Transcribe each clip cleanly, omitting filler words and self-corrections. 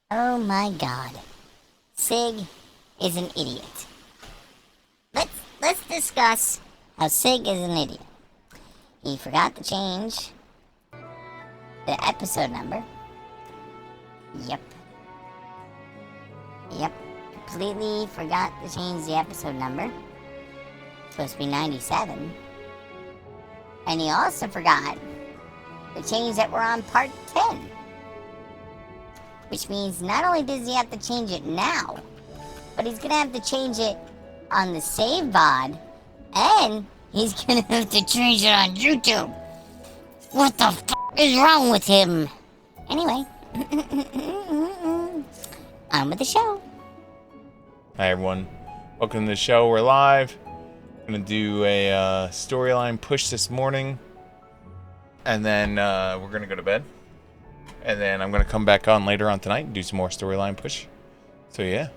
Oh my god. Sig is an idiot. Let's discuss how Sig is an idiot. He forgot to change the episode number. Yep. Completely forgot to change the episode number. It's supposed to be 97. And he also forgot to change that we're on part 10. Which means not only does he have to change it now, but he's gonna have to change it on the save VOD, and he's gonna have to change it on YouTube. What the f is wrong with him? Anyway, on with the show. Hi everyone, welcome to the show. We're live. I'm gonna do a storyline push this morning, and then we're gonna go to bed, and then I'm gonna come back on later on tonight and do some more storyline push. So yeah,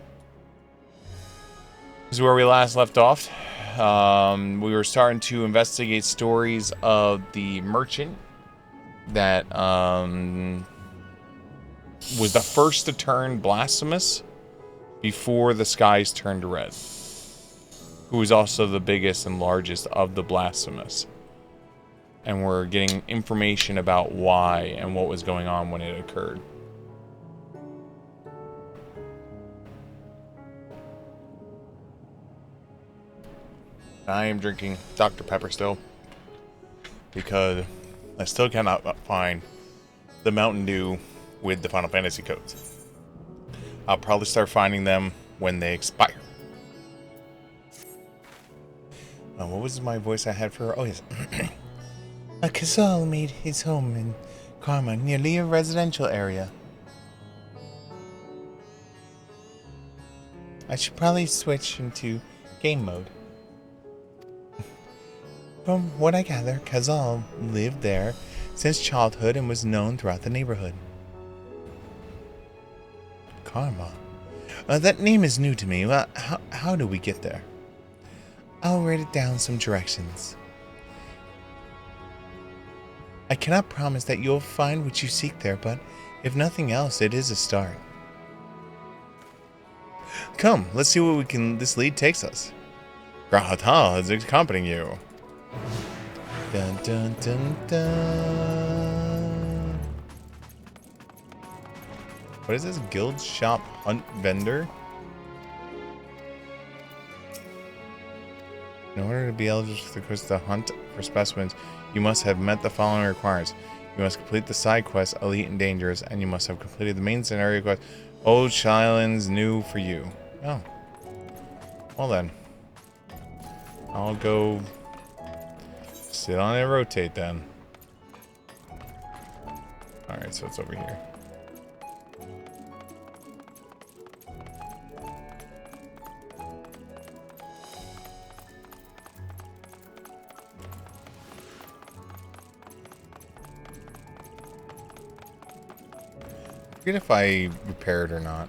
this is where we last left off. We were starting to investigate stories of the merchant that was the first to turn blasphemous before the skies turned red, who was also the biggest and largest of the blasphemous. And we're getting information about why and what was going on when it occurred. I am drinking Dr. Pepper still, because I still cannot find the Mountain Dew with the Final Fantasy codes. I'll probably start finding them when they expire. What was my voice I had for her? Oh, yes. Kazal made his home in Karma, nearly a residential area. I should probably switch into game mode. From what I gather, Kazal lived there since childhood and was known throughout the neighborhood. Karma. That name is new to me. Well, how do we get there? I'll write it down some directions. I cannot promise that you'll find what you seek there, but if nothing else, it is a start. Come, let's see what this lead takes us. Grahata is accompanying you. Dun dun dun dun. What is this? Guild shop hunt vendor? In order to be eligible for the hunt for specimens, you must have met the following requirements. You must complete the side quests, Elite and Dangerous, and you must have completed the main scenario quest, Old Islands New for You. Oh. Well then. I'll go sit on it and rotate then. Alright, so it's over here. I forget if I repaired or not.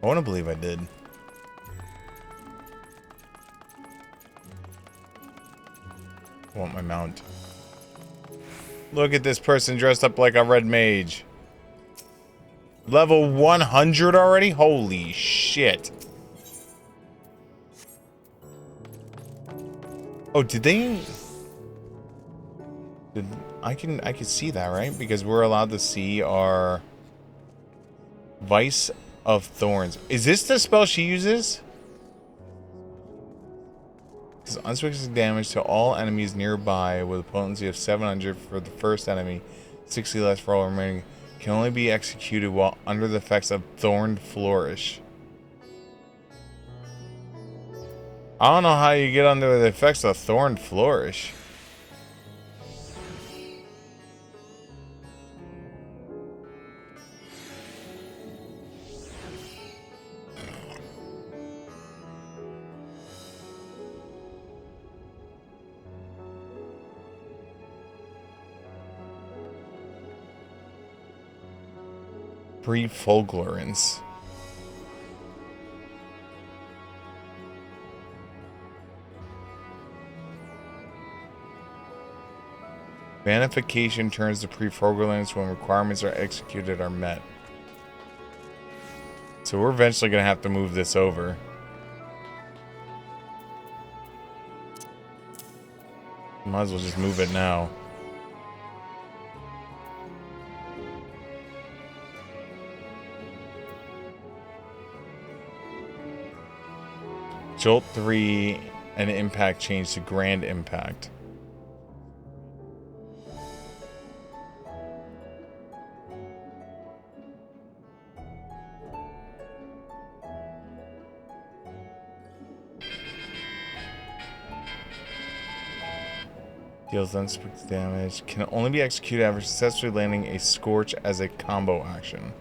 I want to believe I did. I want my mount. Look at this person dressed up like a red mage. Level 100 already? Holy shit. Oh, did they... I can see that, right? Because we're allowed to see our Vice of Thorns. Is this the spell she uses? Does unspecific damage to all enemies nearby with a potency of 700 for the first enemy, 60 less for all remaining. Can only be executed while under the effects of Thorned Flourish. I don't know how you get under the effects of Thorned Flourish. Fulgurance. Vanification turns to prefrogal limits when requirements are executed are met. So we're eventually going to have to move this over. Might as well just move it now. Jolt 3 and impact change to grand impact. Deals unspecified damage. Can only be executed after successfully landing a Scorch as a combo action.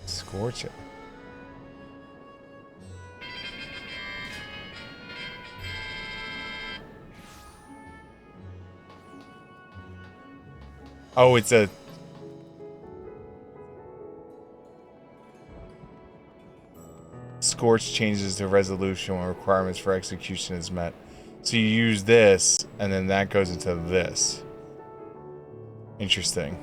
Scorch it. Oh, it's a... Scorch changes to resolution when requirements for execution is met. So you use this, and then that goes into this. Interesting.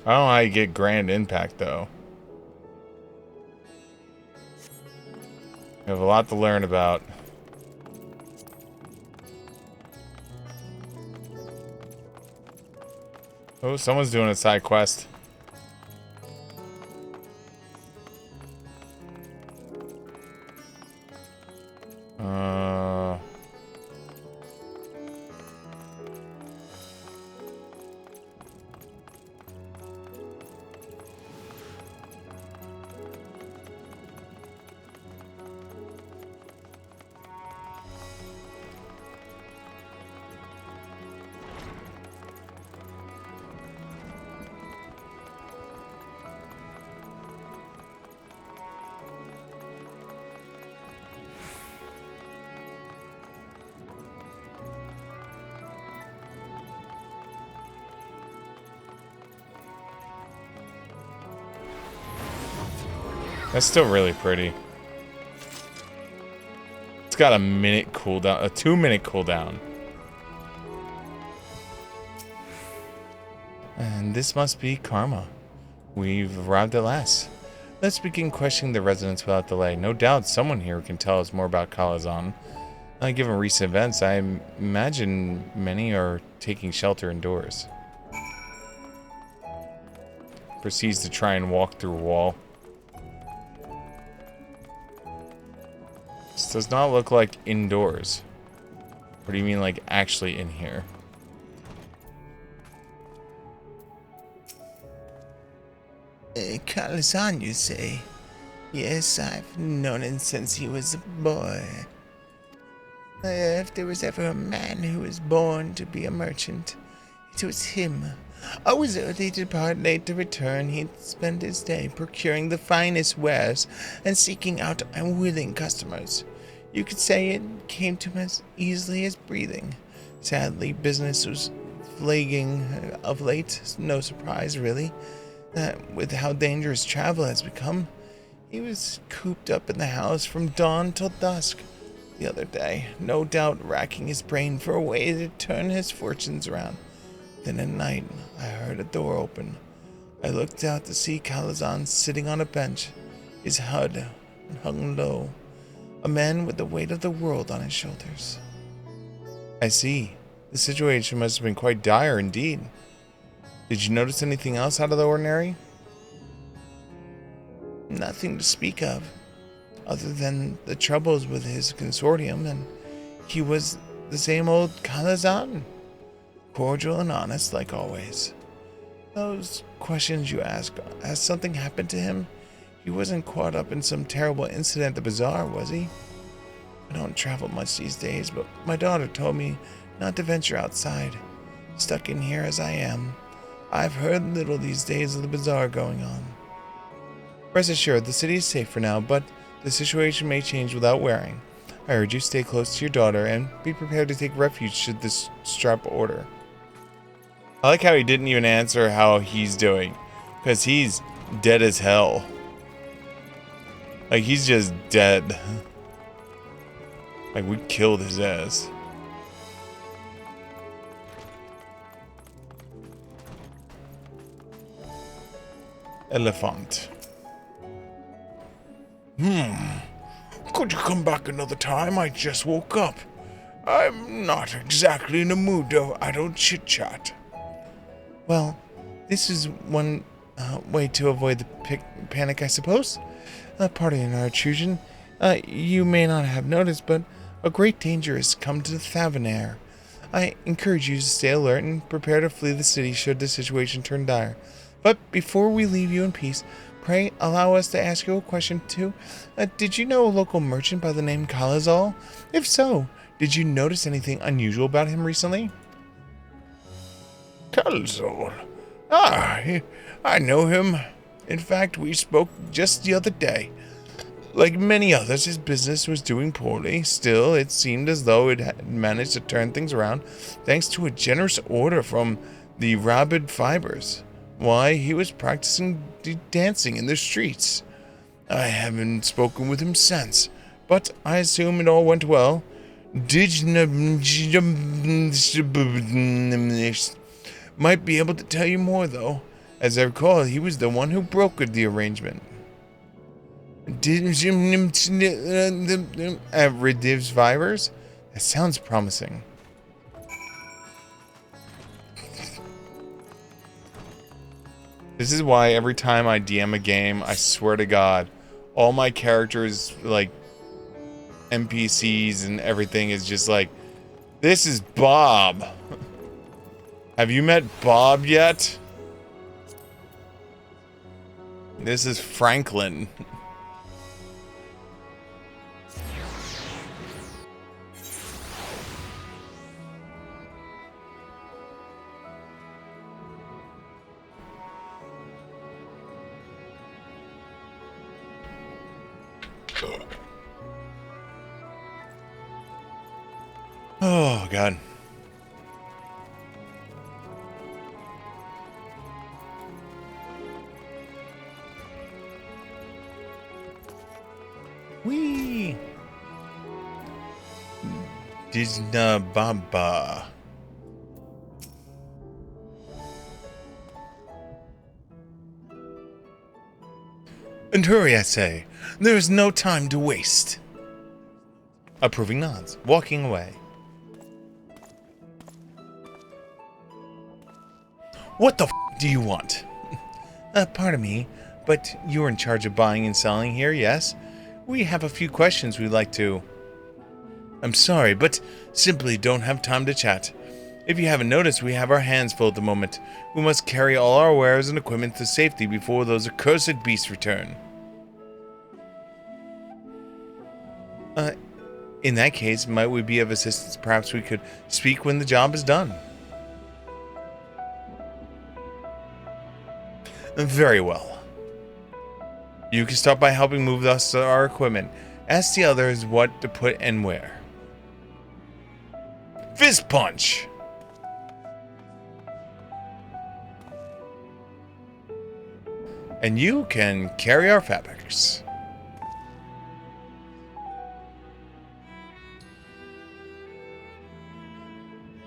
I don't know how you get grand impact, though. We have a lot to learn about. Oh, someone's doing a side quest. That's still really pretty. It's got a minute cooldown, a 2-minute cooldown. And this must be karma. We've arrived at last. Let's begin questioning the residents without delay. No doubt someone here can tell us more about Kalazan. Given recent events, I imagine many are taking shelter indoors. Proceeds to try and walk through a wall. This does not look like indoors. What do you mean, like, actually in here? Kalazan, you say? Yes, I've known him since he was a boy. If there was ever a man who was born to be a merchant, it was him. Always early to depart, late to return, he'd spend his day procuring the finest wares and seeking out unwilling customers. You could say it came to him as easily as breathing. Sadly, business was flagging of late. No surprise, really, that with how dangerous travel has become, he was cooped up in the house from dawn till dusk. The other day, no doubt racking his brain for a way to turn his fortunes around. Then at night, I heard a door open. I looked out to see Kalazan sitting on a bench, his head hung low, a man with the weight of the world on his shoulders. I see. The situation must have been quite dire indeed. Did you notice anything else out of the ordinary? Nothing to speak of, other than the troubles with his consortium, and he was the same old Kalazan. Cordial and honest like always. Those questions you ask, has something happened to him? He wasn't caught up in some terrible incident at the bazaar, was he? I don't travel much these days, but my daughter told me not to venture outside. Stuck in here as I am, I've heard little these days of the bazaar going on. Rest assured, the city is safe for now, but the situation may change without worrying. I urge you stay close to your daughter and be prepared to take refuge should this strap order. I like how he didn't even answer how he's doing, because he's dead as hell. Like, he's just dead. Like, we killed his ass. Elephant. Could you come back another time? I just woke up. I'm not exactly in a mood to idle chit-chat. Well, this is one way to avoid the panic, I suppose. Pardon our intrusion. You may not have noticed, but a great danger has come to the Thavanair. I encourage you to stay alert and prepare to flee the city should the situation turn dire. But before we leave you in peace, pray allow us to ask you a question too. Did you know a local merchant by the name Kalazal? If so, did you notice anything unusual about him recently? Calzol. I know him. In fact, we spoke just the other day. Like many others, his business was doing poorly. Still, it seemed as though it had managed to turn things around thanks to a generous order from the Rabid Fibers. Why, he was practicing dancing in the streets. I haven't spoken with him since, but I assume it all went well. Might be able to tell you more, though. As I recall, he was the one who brokered the arrangement. Rediv's Vibers? That sounds promising. This is why every time I DM a game, I swear to God, all my characters, like NPCs and everything, is just like, this is Bob. Have you met Bob yet? This is Franklin. Oh, God. Wee. Disney Baba. And hurry, I say. There is no time to waste. Approving nods, walking away. What the f do you want? Pardon me, but you're in charge of buying and selling here, yes? We have a few questions we'd like to... I'm sorry, but simply don't have time to chat. If you haven't noticed, we have our hands full at the moment. We must carry all our wares and equipment to safety before those accursed beasts return. In that case, might we be of assistance? Perhaps we could speak when the job is done. Very well. You can start by helping move us our equipment. Ask the others what to put and where. Fist punch! And you can carry our fabrics.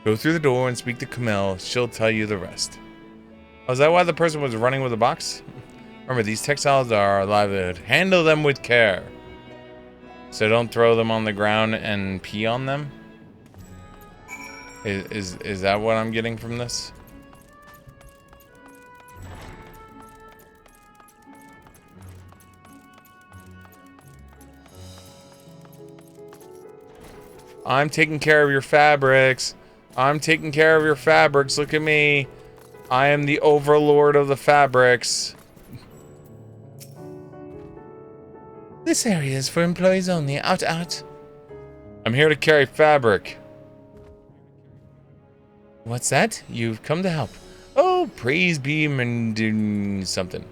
Go through the door and speak to Kamel. She'll tell you the rest. Oh, is that why the person was running with a box? Remember, these textiles are our livelihood. Handle them with care. So don't throw them on the ground and pee on them? Is that what I'm getting from this? I'm taking care of your fabrics. I'm taking care of your fabrics. Look at me. I am the overlord of the fabrics. This area is for employees only. Out, out. I'm here to carry fabric. What's that? You've come to help. Oh, praise be something.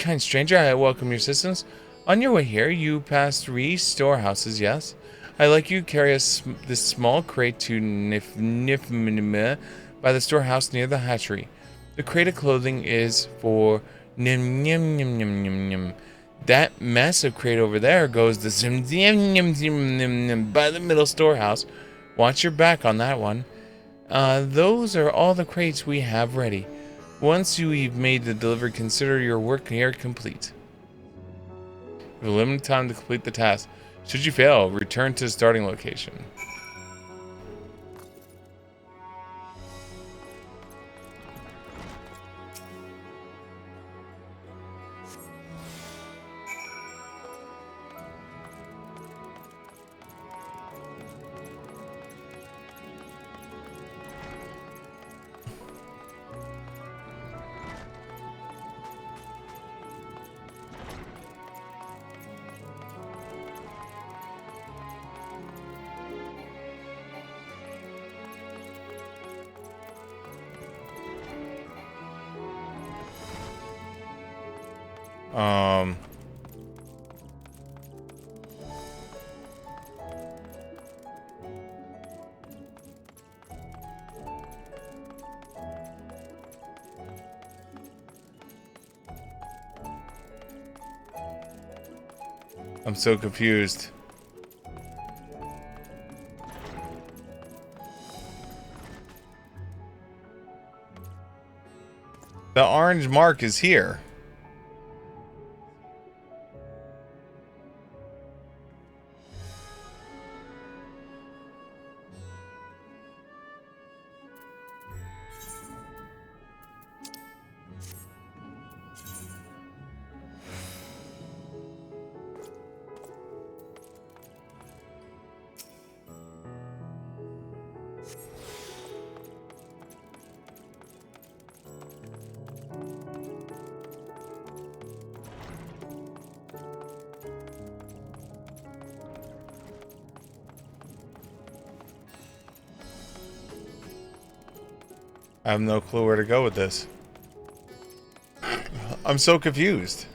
Kind stranger, I welcome your assistance. On your way here, you pass 3 storehouses, yes? I'd like you to carry this small crate to Nifmime by the storehouse near the hatchery. The crate of clothing is for Nim Nim Nim Nim Nim Nim. That massive crate over there goes to Zim Nim Nim Nim Nim Nim by the middle storehouse. Watch your back on that one. Those are all the crates we have ready. Once you've made the delivery, consider your work here complete. You have a limited time to complete the task. Should you fail, return to the starting location. I'm so confused. The orange mark is here. I have no clue where to go with this. I'm so confused.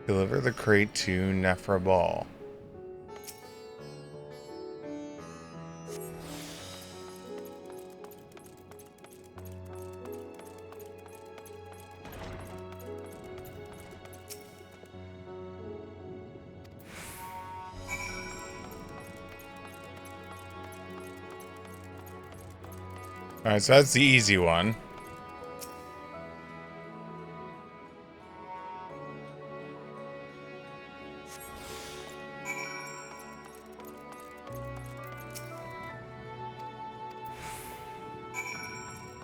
Deliver the crate to Nephra Ball. Alright, so that's the easy one.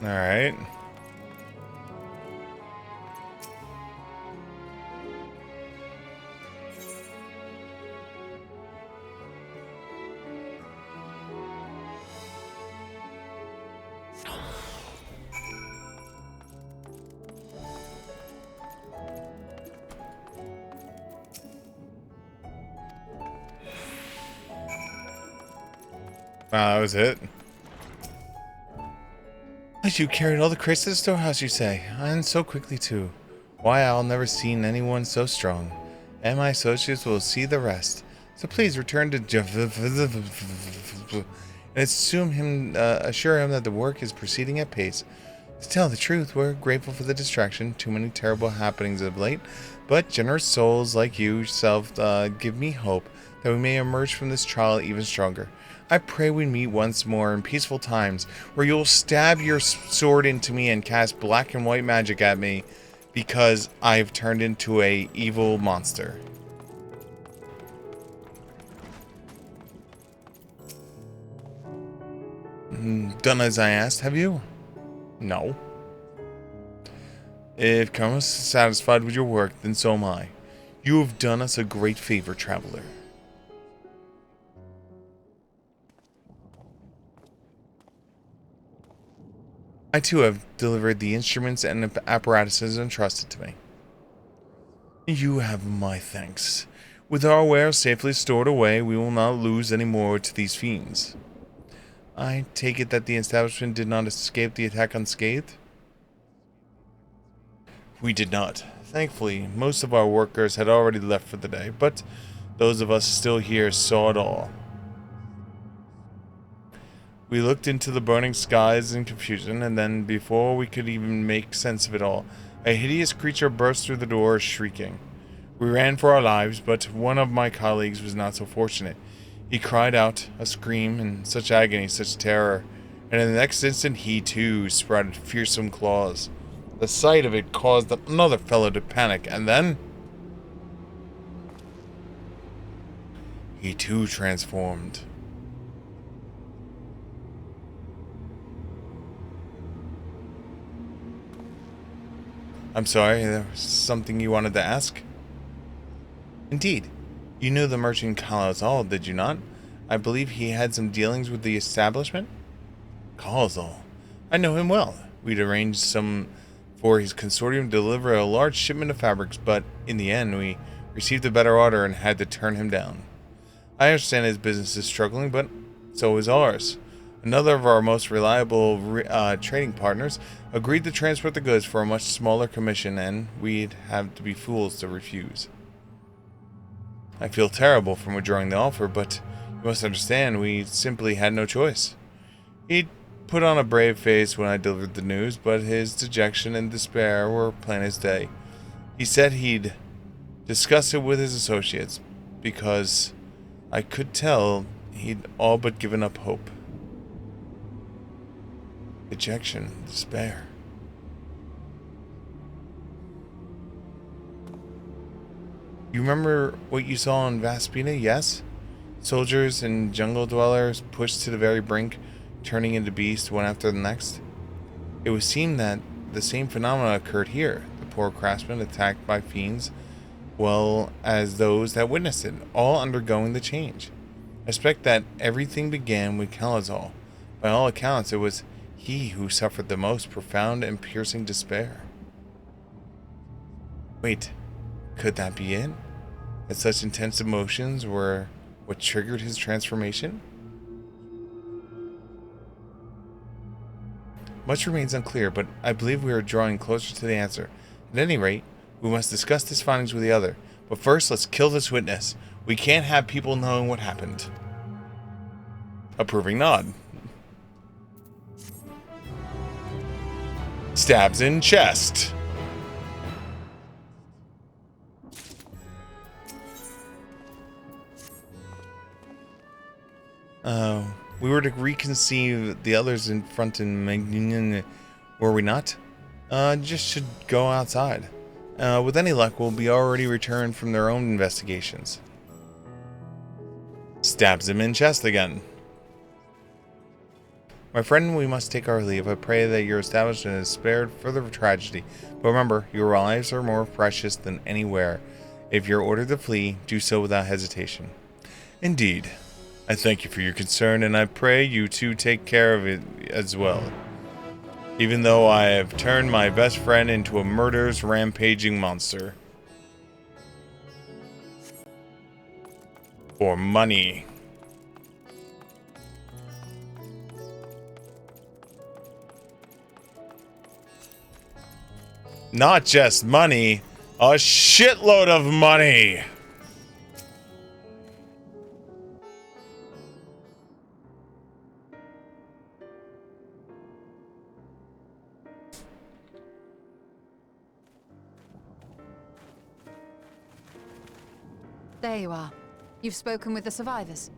Alright. Wow, that was it. You carried all the crates to the storehouse, you say, and so quickly too. Why, I'll never seen anyone so strong, and my associates will see the rest. So please return to and assure him that the work is proceeding at pace. To tell the truth, we're grateful for the distraction. Too many terrible happenings of late, but generous souls like you yourself give me hope that we may emerge from this trial even stronger. I pray we meet once more in peaceful times, where you'll stab your sword into me and cast black and white magic at me, because I've turned into a evil monster. Done as I asked, have you? No. If Karma is satisfied with your work, then so am I. You have done us a great favor, traveler. I too have delivered the instruments and apparatuses entrusted to me. You have my thanks. With our wares safely stored away, we will not lose any more to these fiends. I take it that the establishment did not escape the attack unscathed? We did not. Thankfully, most of our workers had already left for the day, but those of us still here saw it all. We looked into the burning skies in confusion, and then, before we could even make sense of it all, a hideous creature burst through the door, shrieking. We ran for our lives, but one of my colleagues was not so fortunate. He cried out, a scream, in such agony, such terror, and in the next instant he, too, sprouted fearsome claws. The sight of it caused another fellow to panic, and then he, too, transformed. I'm sorry, there was something you wanted to ask? Indeed. You knew the merchant Kalazal, did you not? I believe he had some dealings with the establishment? Kalazal? I know him well. We'd arranged for his consortium to deliver a large shipment of fabrics, but in the end we received a better order and had to turn him down. I understand his business is struggling, but so is ours. Another of our most reliable trading partners agreed to transport the goods for a much smaller commission, and we'd have to be fools to refuse. I feel terrible for withdrawing the offer, but you must understand we simply had no choice. He put on a brave face when I delivered the news, but his dejection and despair were plain as day. He said he'd discuss it with his associates, because I could tell he'd all but given up hope. Dejection, despair. You remember what you saw in Vaspina, yes? Soldiers and jungle dwellers pushed to the very brink, turning into beasts one after the next. It would seem that the same phenomena occurred here, the poor craftsmen attacked by fiends, well as those that witnessed it, all undergoing the change. I suspect that everything began with Kalazal. By all accounts, it was he who suffered the most profound and piercing despair. Wait, could that be it? That such intense emotions were what triggered his transformation? Much remains unclear, but I believe we are drawing closer to the answer. At any rate, we must discuss his findings with the other. But first, let's kill this witness. We can't have people knowing what happened. Approving nod. Stabs in chest. We were to reconceive the others in front in Magnin, were we not? Just should go outside. With any luck, we'll be already returned from their own investigations. Stabs him in chest again. My friend, we must take our leave. I pray that your establishment is spared further tragedy. But remember, your lives are more precious than anywhere. If you're ordered to flee, do so without hesitation. Indeed. I thank you for your concern, and I pray you to take care of it as well. Even though I have turned my best friend into a murderous, rampaging monster. For money. Not just money, a shitload of money! There you are. You've spoken with the survivors.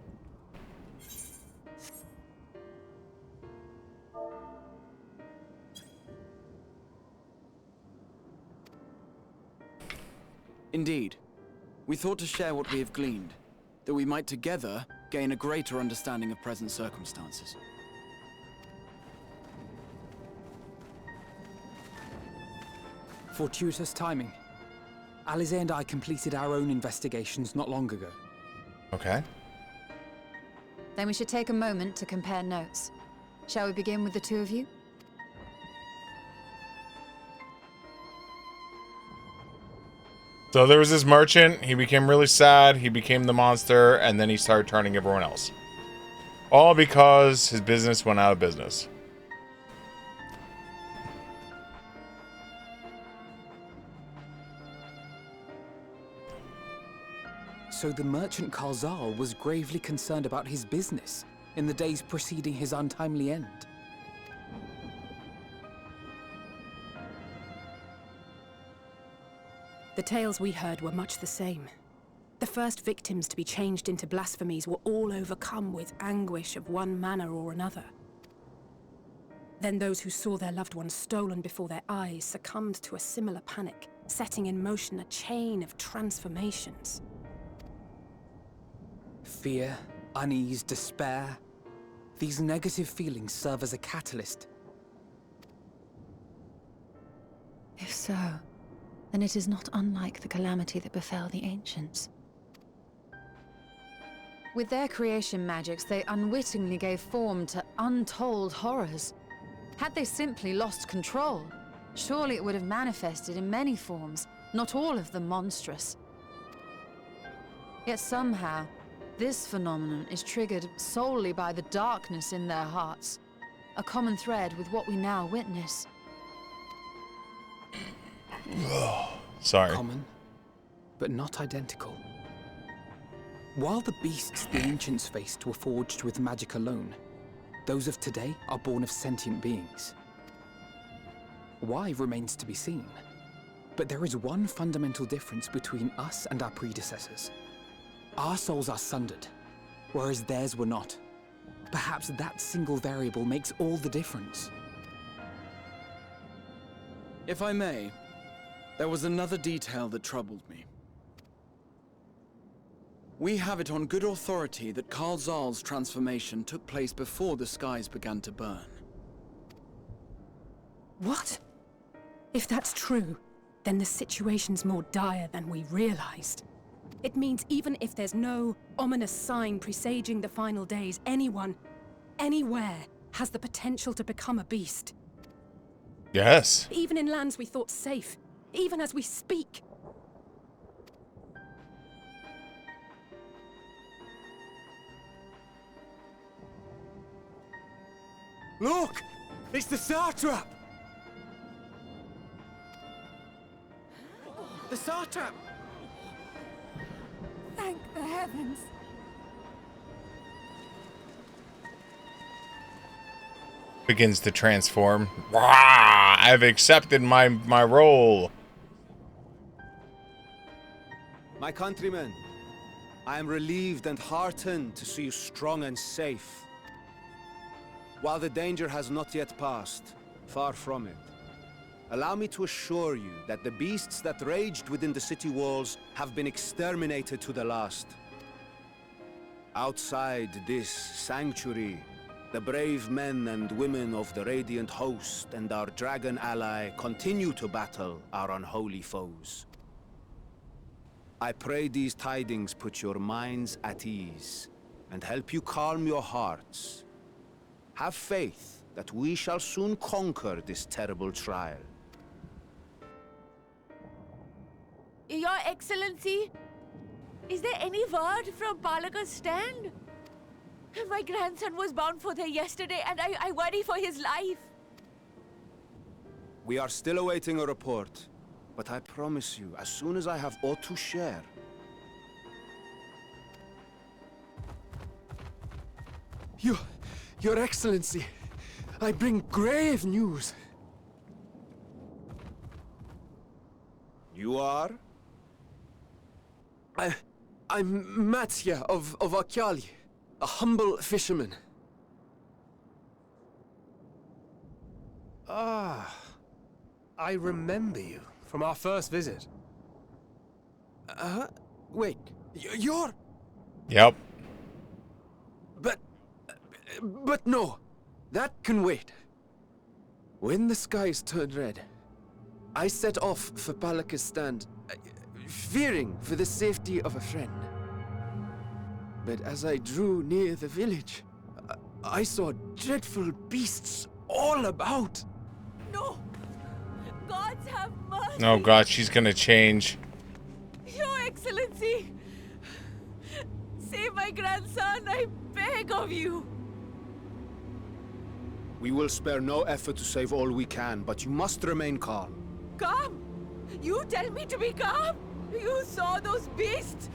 Indeed. We thought to share what we have gleaned, that we might together gain a greater understanding of present circumstances. Fortuitous timing. Alize and I completed our own investigations not long ago. Okay. Then we should take a moment to compare notes. Shall we begin with the two of you? So there was this merchant, he became really sad, he became the monster, and then he started turning everyone else. All because his business went out of business. So the merchant Karzal was gravely concerned about his business in the days preceding his untimely end. The tales we heard were much the same. The first victims to be changed into blasphemies were all overcome with anguish of one manner or another. Then those who saw their loved ones stolen before their eyes succumbed to a similar panic, setting in motion a chain of transformations. Fear, unease, despair. These negative feelings serve as a catalyst. If so, then it is not unlike the calamity that befell the ancients. With their creation magics, they unwittingly gave form to untold horrors. Had they simply lost control, surely it would have manifested in many forms, not all of them monstrous. Yet somehow, this phenomenon is triggered solely by the darkness in their hearts, a common thread with what we now witness. Sorry. Common, but not identical. While the beasts the ancients faced were forged with magic alone, those of today are born of sentient beings. Why remains to be seen. But there is one fundamental difference between us and our predecessors. Our souls are sundered, whereas theirs were not. Perhaps that single variable makes all the difference. If I may, there was another detail that troubled me. We have it on good authority that Karzal's transformation took place before the skies began to burn. What? If that's true, then the situation's more dire than we realized. It means even if there's no ominous sign presaging the final days, anyone, anywhere, has the potential to become a beast. Yes. Even in lands we thought safe, even as we speak. Look! It's the satrap! The satrap! Thank the heavens. Begins to transform. Wah! I've accepted my role. My countrymen, I am relieved and heartened to see you strong and safe. While the danger has not yet passed, far from it, allow me to assure you that the beasts that raged within the city walls have been exterminated to the last. Outside this sanctuary, the brave men and women of the Radiant Host and our dragon ally continue to battle our unholy foes. I pray these tidings put your minds at ease and help you calm your hearts. Have faith that we shall soon conquer this terrible trial. Your Excellency, is there any word from Balaka's stand? My grandson was bound for there yesterday, and I worry for his life. We are still awaiting a report, but I promise you, as soon as I have aught to share... Your Excellency, I bring grave news. You are? I'm Matya of Akyali, a humble fisherman. Ah, I remember you from our first visit. Wait, you're... Yep. But no, that can wait. When the skies turned red, I set off for Balaka's stand, fearing for the safety of a friend. But as I drew near the village, I saw dreadful beasts all about. No! Gods have mercy! Oh god, she's gonna change. son, I beg of you. We will spare no effort to save all we can, but you must remain calm. Calm? You tell me to be calm? You saw those beasts?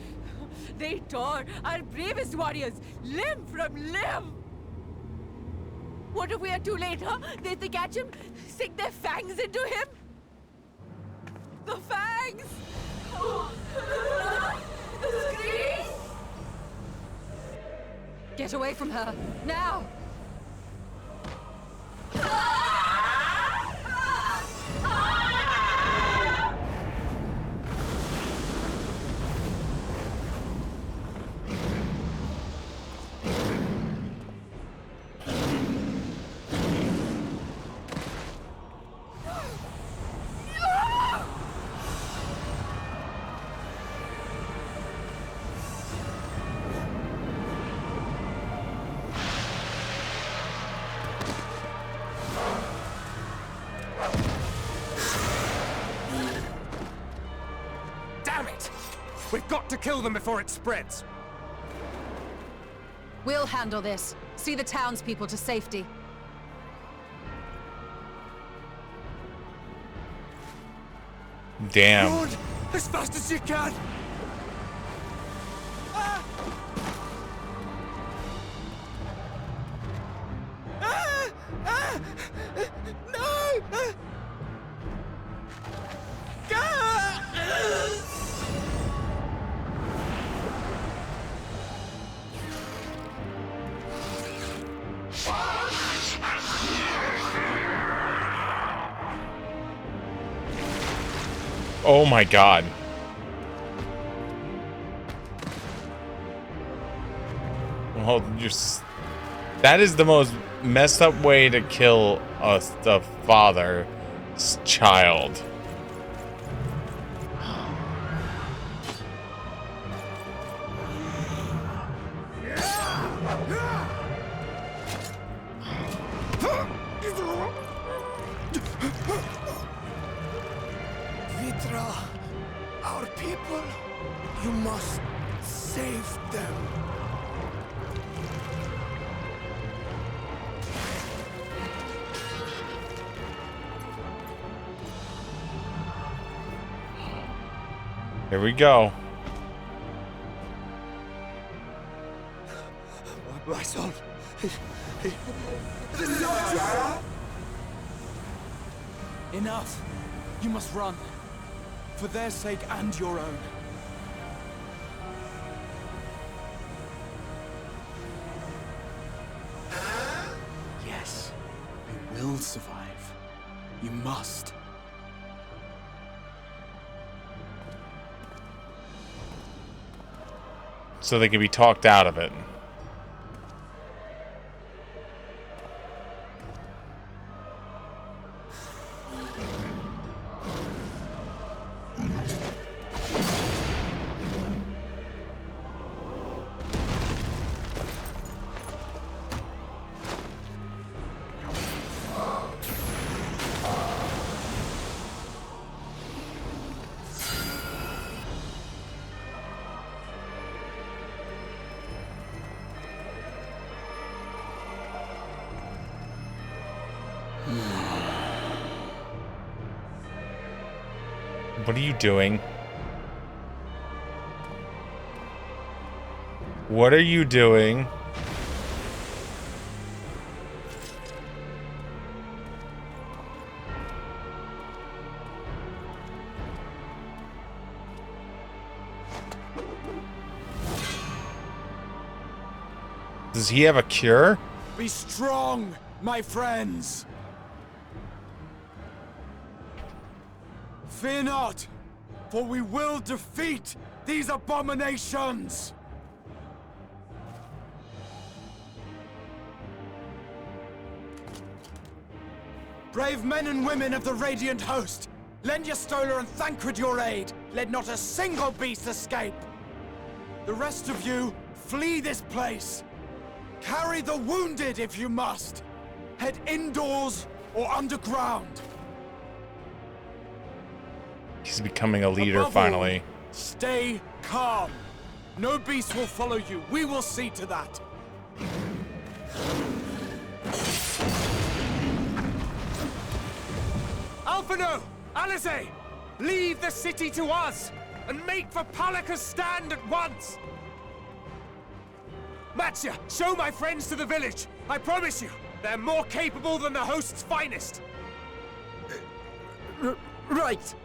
They tore our bravest warriors limb from limb. What if we are too late, huh? They catch him, sink their fangs into him? The fangs! The screams! Get away from her, now! Damn it! We've got to kill them before it spreads. We'll handle this. See the townspeople to safety. Damn. Run! As fast as you can! Ah! Ah! Ah! No! Ah! Oh my god. Well, that is the most messed up way to kill the father's child. Vitra, our people, you must save them. Here we go. My son. Enough! You must run. For their sake and your own. Yes, you will survive. You must. So they can be talked out of it. What are you doing? What are you doing? Does he have a cure? Be strong, my friends! Fear not, for we will defeat these abominations! Brave men and women of the Radiant Host, lend your Stola and Thancred your aid. Let not a single beast escape. The rest of you, flee this place. Carry the wounded if you must. Head indoors or underground. He's becoming a leader Above all, finally. stay calm. No beast will follow you. We will see to that. Alphino! Alize! Leave the city to us, and make for Palika's stand at once! Matsya, show my friends to the village! I promise you, they're more capable than the host's finest! Right.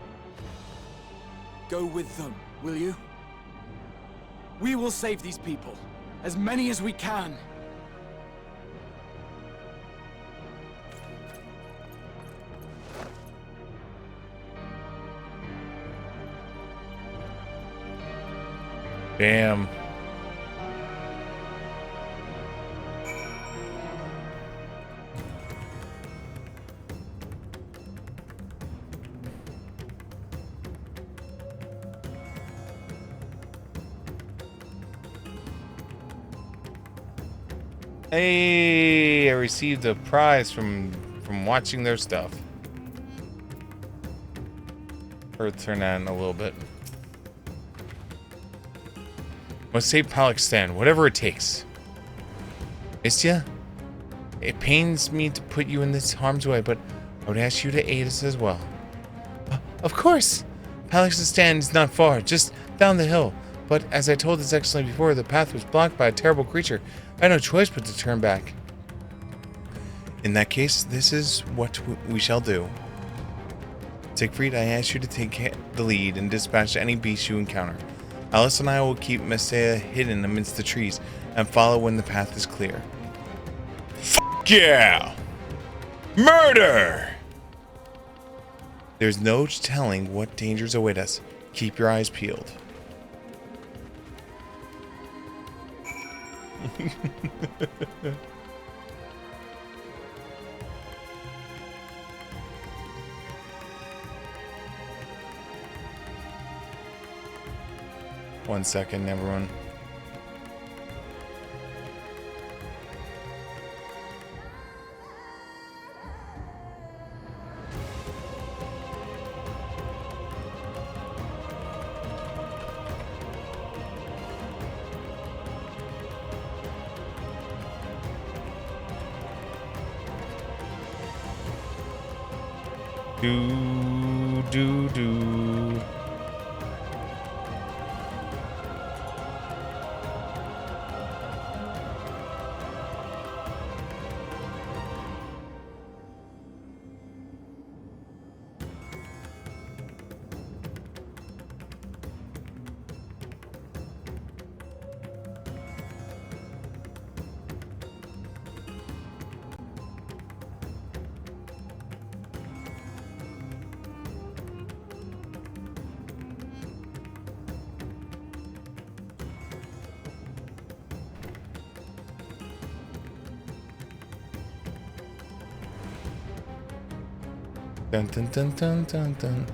Go with them, will you? We will save these people. As many as we can. Damn. Hey, I received a prize from watching their stuff. Or turn that in a little bit. Must save Palak, whatever it takes. Istya, it pains me to put you in this harm's way, but I would ask you to aid us as well. Of course! Palak is not far, just down the hill. But as I told His Excellency before, the path was blocked by a terrible creature. I had no choice but to turn back. In that case, this is what we shall do. Siegfried, I ask you to take the lead and dispatch any beast you encounter. Alice and I will keep Messiah hidden amidst the trees and follow when the path is clear. Fuck yeah! Murder! There's no telling what dangers await us. Keep your eyes peeled. One second, everyone. Do. Dun dun dun dun dun dun.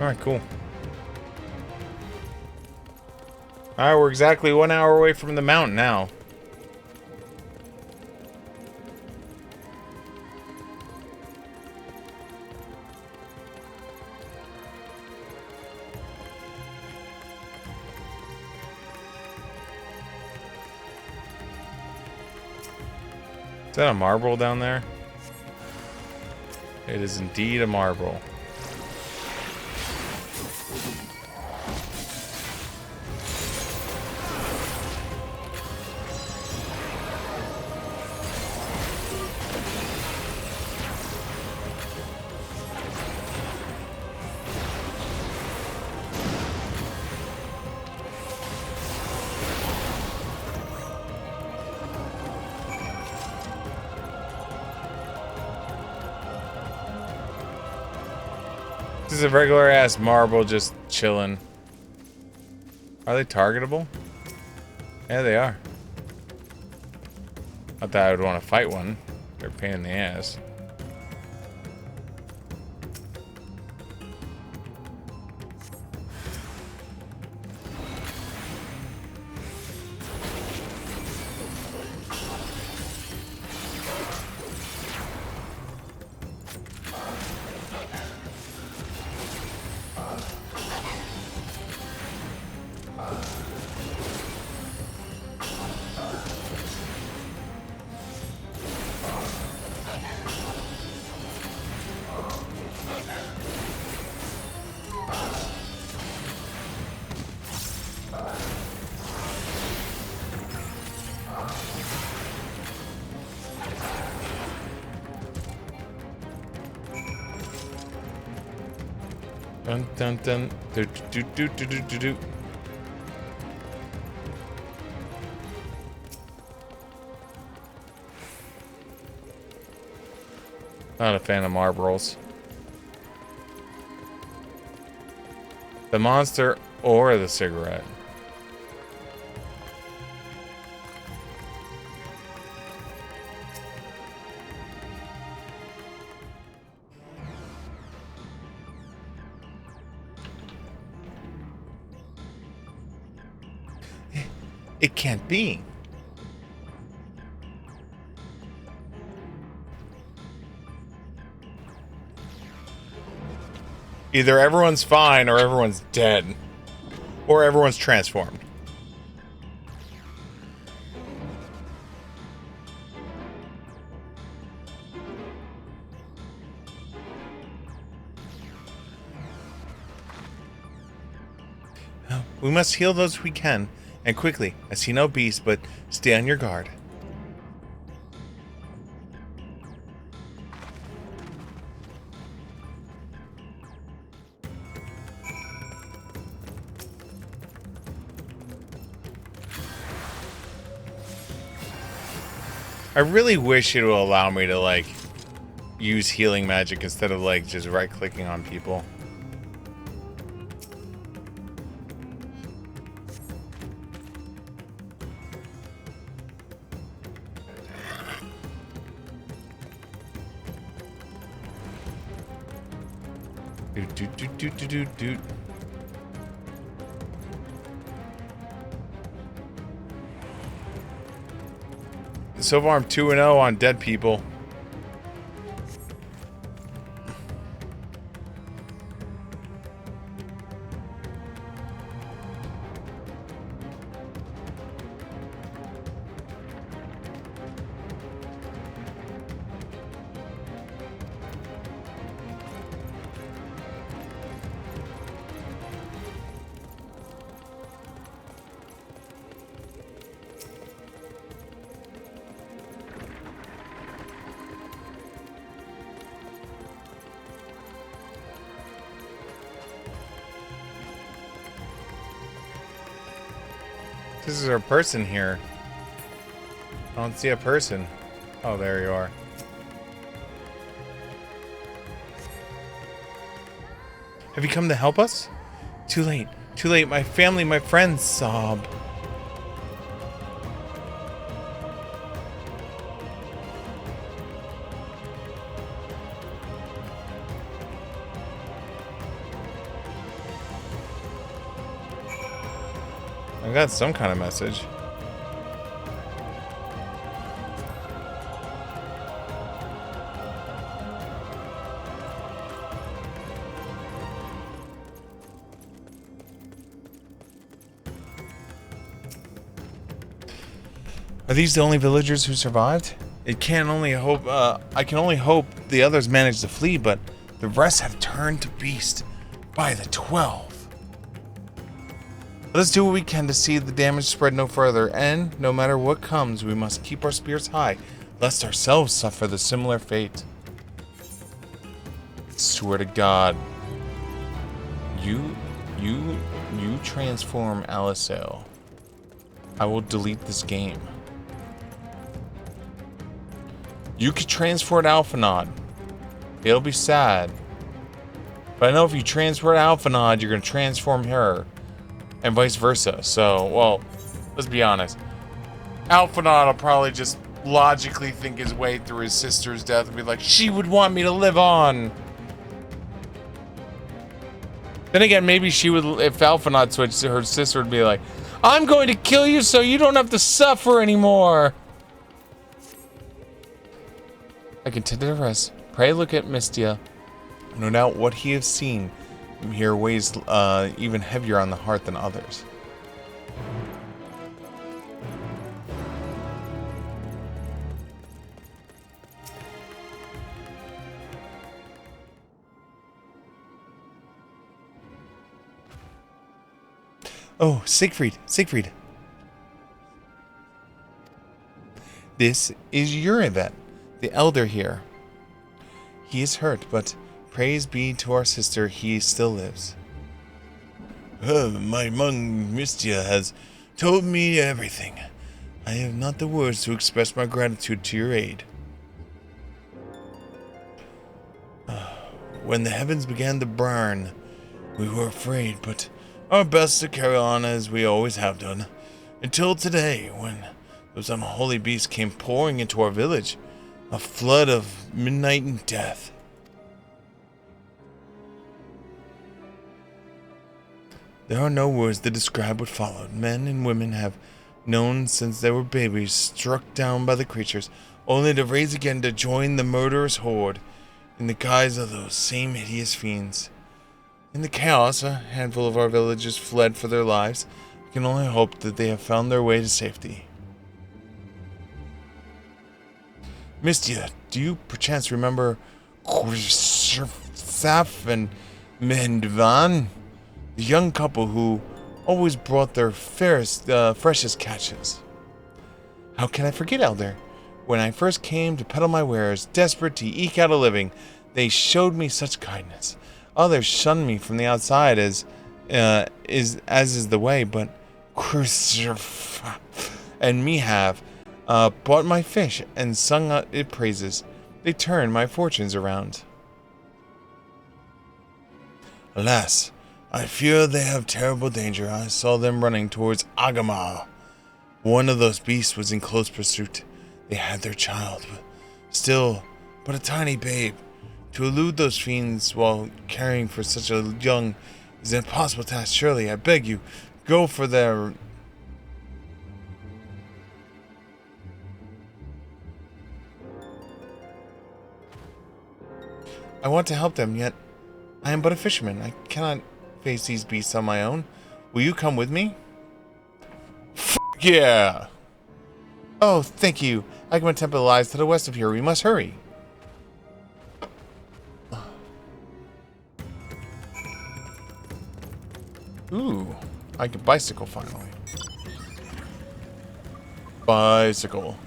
Alright, cool. Alright, we're exactly 1 hour away from the mountain now. Is that a marble down there? It is indeed a marble. This is a regular ass marble just chilling. Are they targetable? Yeah, they are. Not that I would want to fight one. They're a pain in the ass. Dun dun dun. Do do do do do do do. Not a fan of marbles. The monster or the cigarette? It can't be. Either everyone's fine or everyone's dead. Or everyone's transformed. We must heal those we can, and quickly. I see no beast, but stay on your guard. I really wish it would allow me to, like, use healing magic instead of, like, just right-clicking on people. Do do do do do do. So far, I'm 2-0 on dead people. This is a person here. I don't see a person. Oh, there you are. Have you come to help us? Too late. Too late. My family, my friends sob. I got some kind of message. Are these the only villagers who survived? I can only hope the others managed to flee, but the rest have turned to beast by the 12. Let us do what we can to see the damage spread no further, and no matter what comes, we must keep our spirits high, lest ourselves suffer the similar fate. Swear to God, you transform Alicel. I will delete this game. You could transport Alphanod. It'll be sad. But I know if you transport Alphanod, you're going to transform her. And vice versa. So, well, let's be honest. Alphanod will probably just logically think his way through his sister's death and be like, she would want me to live on. Then again, maybe she would, if Alphanot switched, her sister would be like, I'm going to kill you so you don't have to suffer anymore. I continue to rest. Pray look at Mystia. No doubt what he has seen here weighs even heavier on the heart than others. Oh, Siegfried. This is Urivet, the elder here. He is hurt, but praise be to our sister, he still lives. My mung Mystia has told me everything. I have not the words to express my gratitude to your aid. When the heavens began to burn, we were afraid, but our best to carry on as we always have done, until today, when those unholy beasts came pouring into our village, a flood of midnight and death. There are no words to describe what followed. Men and women have known since they were babies, struck down by the creatures, only to raise again to join the murderous horde in the guise of those same hideous fiends. In the chaos, a handful of our villagers fled for their lives. We can only hope that they have found their way to safety. Mystia, do you perchance remember Saf and Mendvan? The young couple who always brought their freshest catches. How can I forget, Elder? When I first came to peddle my wares, desperate to eke out a living, they showed me such kindness. Others shunned me from the outside as is the way, but and me have bought my fish and sung it praises. They turned my fortunes around. Alas, I fear they have terrible danger. I saw them running towards Agama. One of those beasts was in close pursuit. They had their child, but a tiny babe. To elude those fiends while caring for such a young is an impossible task. Surely, I beg you, go for their... I want to help them, yet I am but a fisherman. I cannot face these beasts on my own. Will you come with me? Yeah! Oh, thank you. Agama Temple lies to the west of here. We must hurry. Ooh, I can bicycle finally. Bicycle.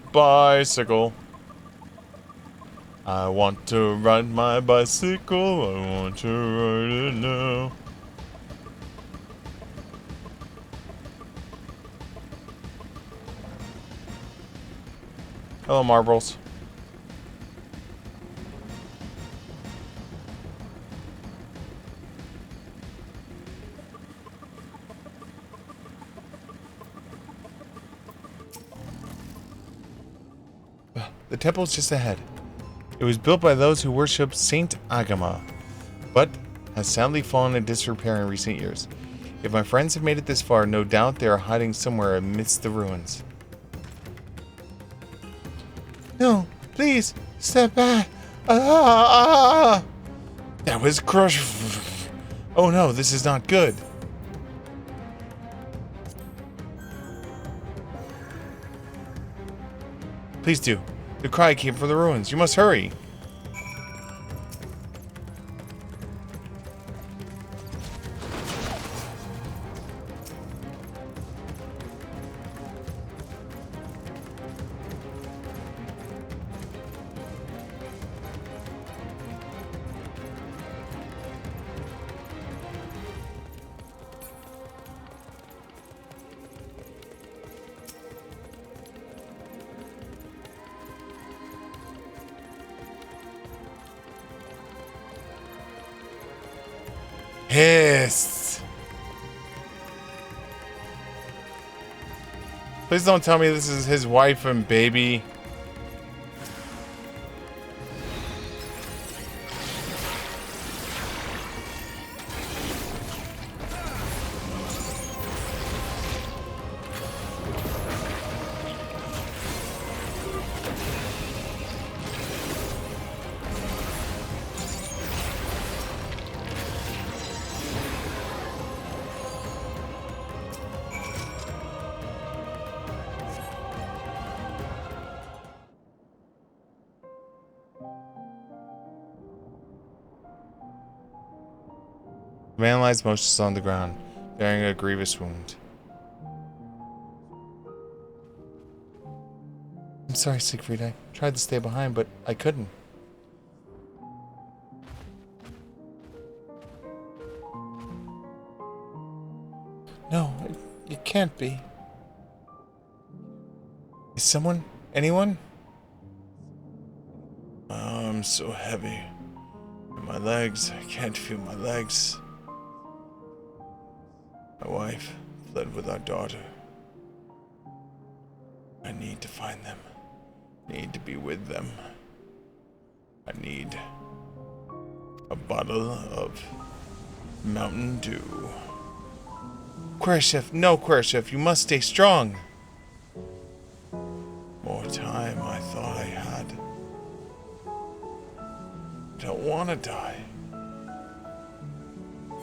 I want to ride my bicycle. I want to ride it now. Hello, marbles. The temple is just ahead. It was built by those who worship Saint Agama, but has sadly fallen in disrepair in recent years. If my friends have made it this far, no doubt they are hiding somewhere amidst the ruins. No, please, step back. That was crush. Oh no, this is not good. Please do. The cry came from the ruins. You must hurry. Pissed. Please don't tell me this is his wife and baby. The man lies motionless on the ground, bearing a grievous wound. I'm sorry, Siegfried. I tried to stay behind, but I couldn't. No, it can't be. Is someone? Anyone? Oh, I'm so heavy. And my legs, I can't feel my legs. My wife fled with our daughter. I need to find them. Need to be with them. I need a bottle of Mountain Dew. Querchef, no Querchef, you must stay strong. More time I thought I had. I don't want to die.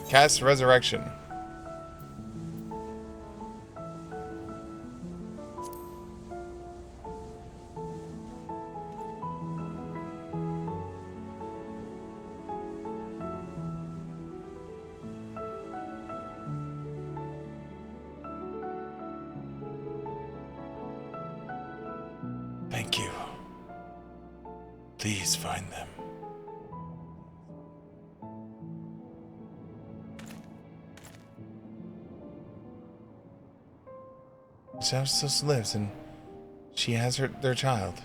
Cast Resurrection. Thank you. Please find them. Sam still lives, and she has their child.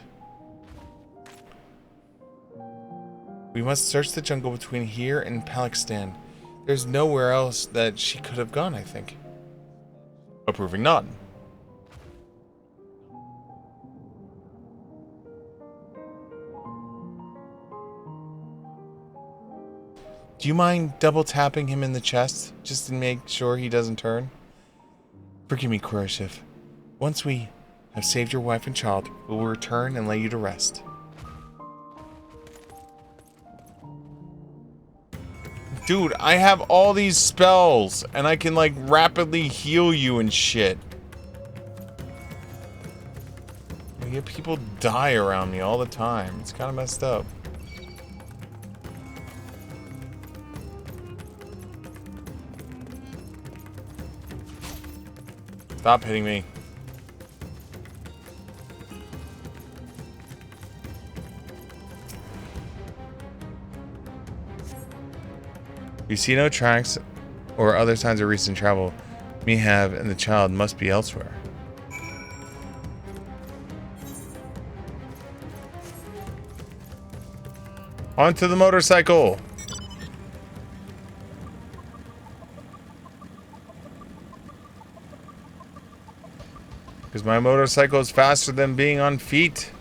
We must search the jungle between here and Palakistan. There's nowhere else that she could have gone, I think. Approving nod. Do you mind double tapping him in the chest, just to make sure he doesn't turn? Forgive me, Querchef. Once we have saved your wife and child, we will return and lay you to rest. Dude, I have all these spells, and I can, like, rapidly heal you and shit. I get people die around me all the time. It's kind of messed up. Stop hitting me. You see no tracks or other signs of recent travel. Mihab and the child must be elsewhere. Onto the motorcycle! Because my motorcycle is faster than being on feet.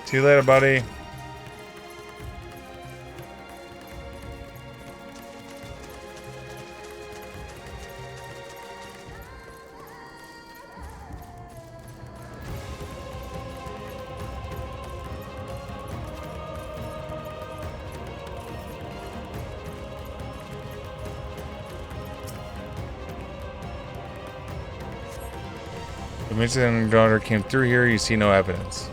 See you later, buddy. The Michigan daughter came through here. You see no evidence.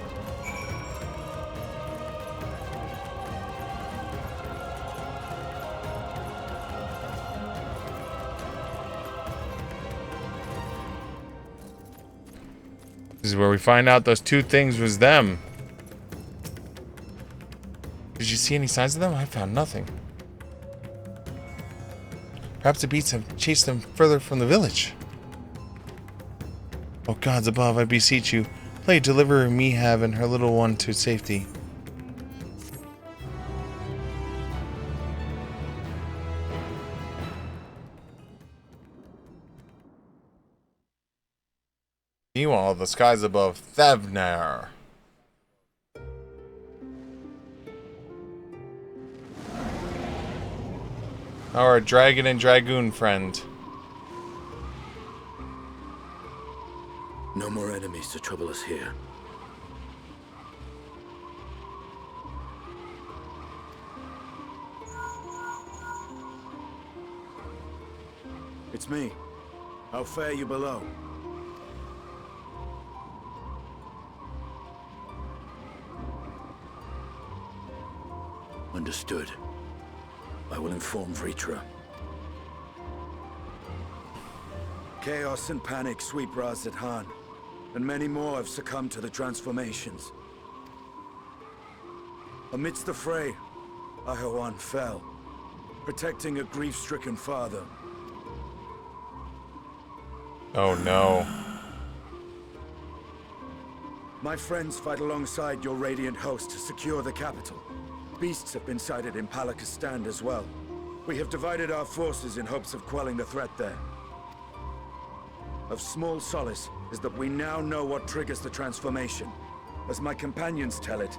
This is where we find out those two things was them. Did you see any signs of them? I found nothing. Perhaps the beasts have chased them further from the village. Oh gods above, I beseech you, pray deliver Mihab and her little one to safety. Meanwhile, the skies above Thevner. Our dragon and dragoon friend. No more enemies to trouble us here. It's me. How fare you below? Understood. I will inform Vritra. Chaos and panic sweep Raz-at-Han, and many more have succumbed to the transformations. Amidst the fray, Ahawan fell, protecting a grief-stricken father. Oh no. My friends fight alongside your Radiant host to secure the capital. Beasts have been sighted in Palakistan as well. We have divided our forces in hopes of quelling the threat there. Of small solace is that we now know what triggers the transformation. As my companions tell it,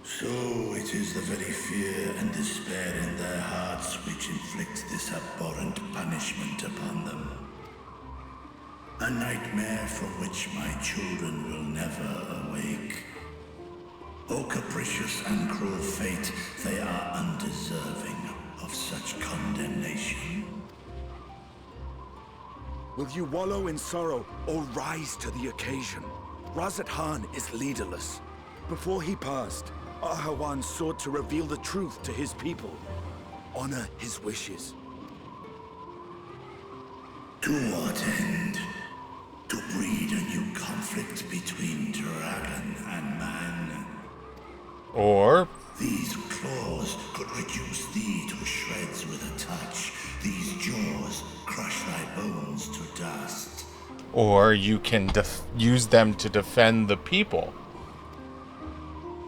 So it is the very fear and despair in their hearts which inflicts this abhorrent punishment upon them. A nightmare from which my children will never awake. O capricious and cruel fate, they are undeserving of such condemnation. will you wallow in sorrow or rise to the occasion? Raz-at-Han is leaderless. Before he passed, Ahawan sought to reveal the truth to his people. Honor his wishes. To what end? To breed a new conflict between dragon and man. Or these claws could reduce thee to shreds with a touch. These jaws crush thy bones to dust. Or you can use them to defend the people.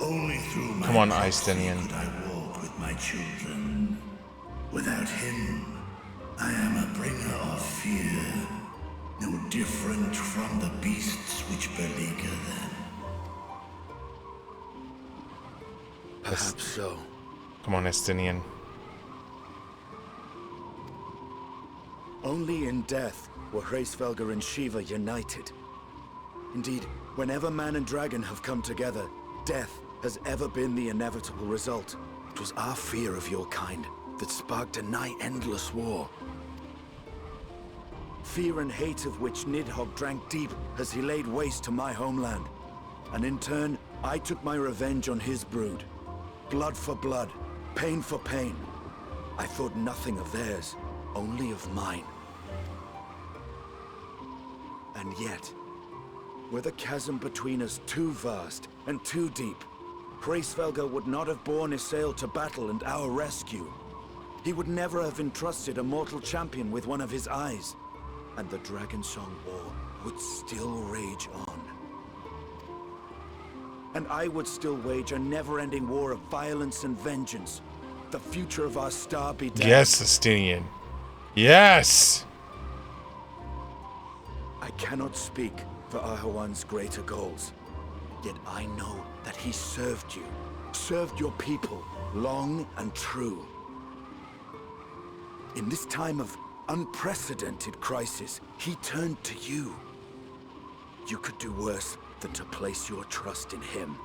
Only through my Come on, proxy Istinian. could I walk with my children. Without him, I am a bringer of fear, no different from the beasts which beleaguer them. Perhaps so. Come on, Estinian. Only in death were Hraesvelgr and Shiva united. Indeed, whenever man and dragon have come together, death has ever been the inevitable result. It was our fear of your kind that sparked a nigh-endless war. Fear and hate of which Nidhogg drank deep as he laid waste to my homeland. And in turn, I took my revenge on his brood. Blood for blood, pain for pain. I thought nothing of theirs, only of mine. And yet, were the chasm between us too vast and too deep, Hraesvelgr would not have borne Isael to battle and our rescue. He would never have entrusted a mortal champion with one of his eyes. And the Dragonsong War would still rage on. And I would still wage a never-ending war of violence and vengeance. The future of our star be damned. Yes, Estinian. Yes! I cannot speak for Ahawan's greater goals. Yet I know that he served you, served your people, long and true. In this time of unprecedented crisis, he turned to you. You could do worse than to place your trust in him.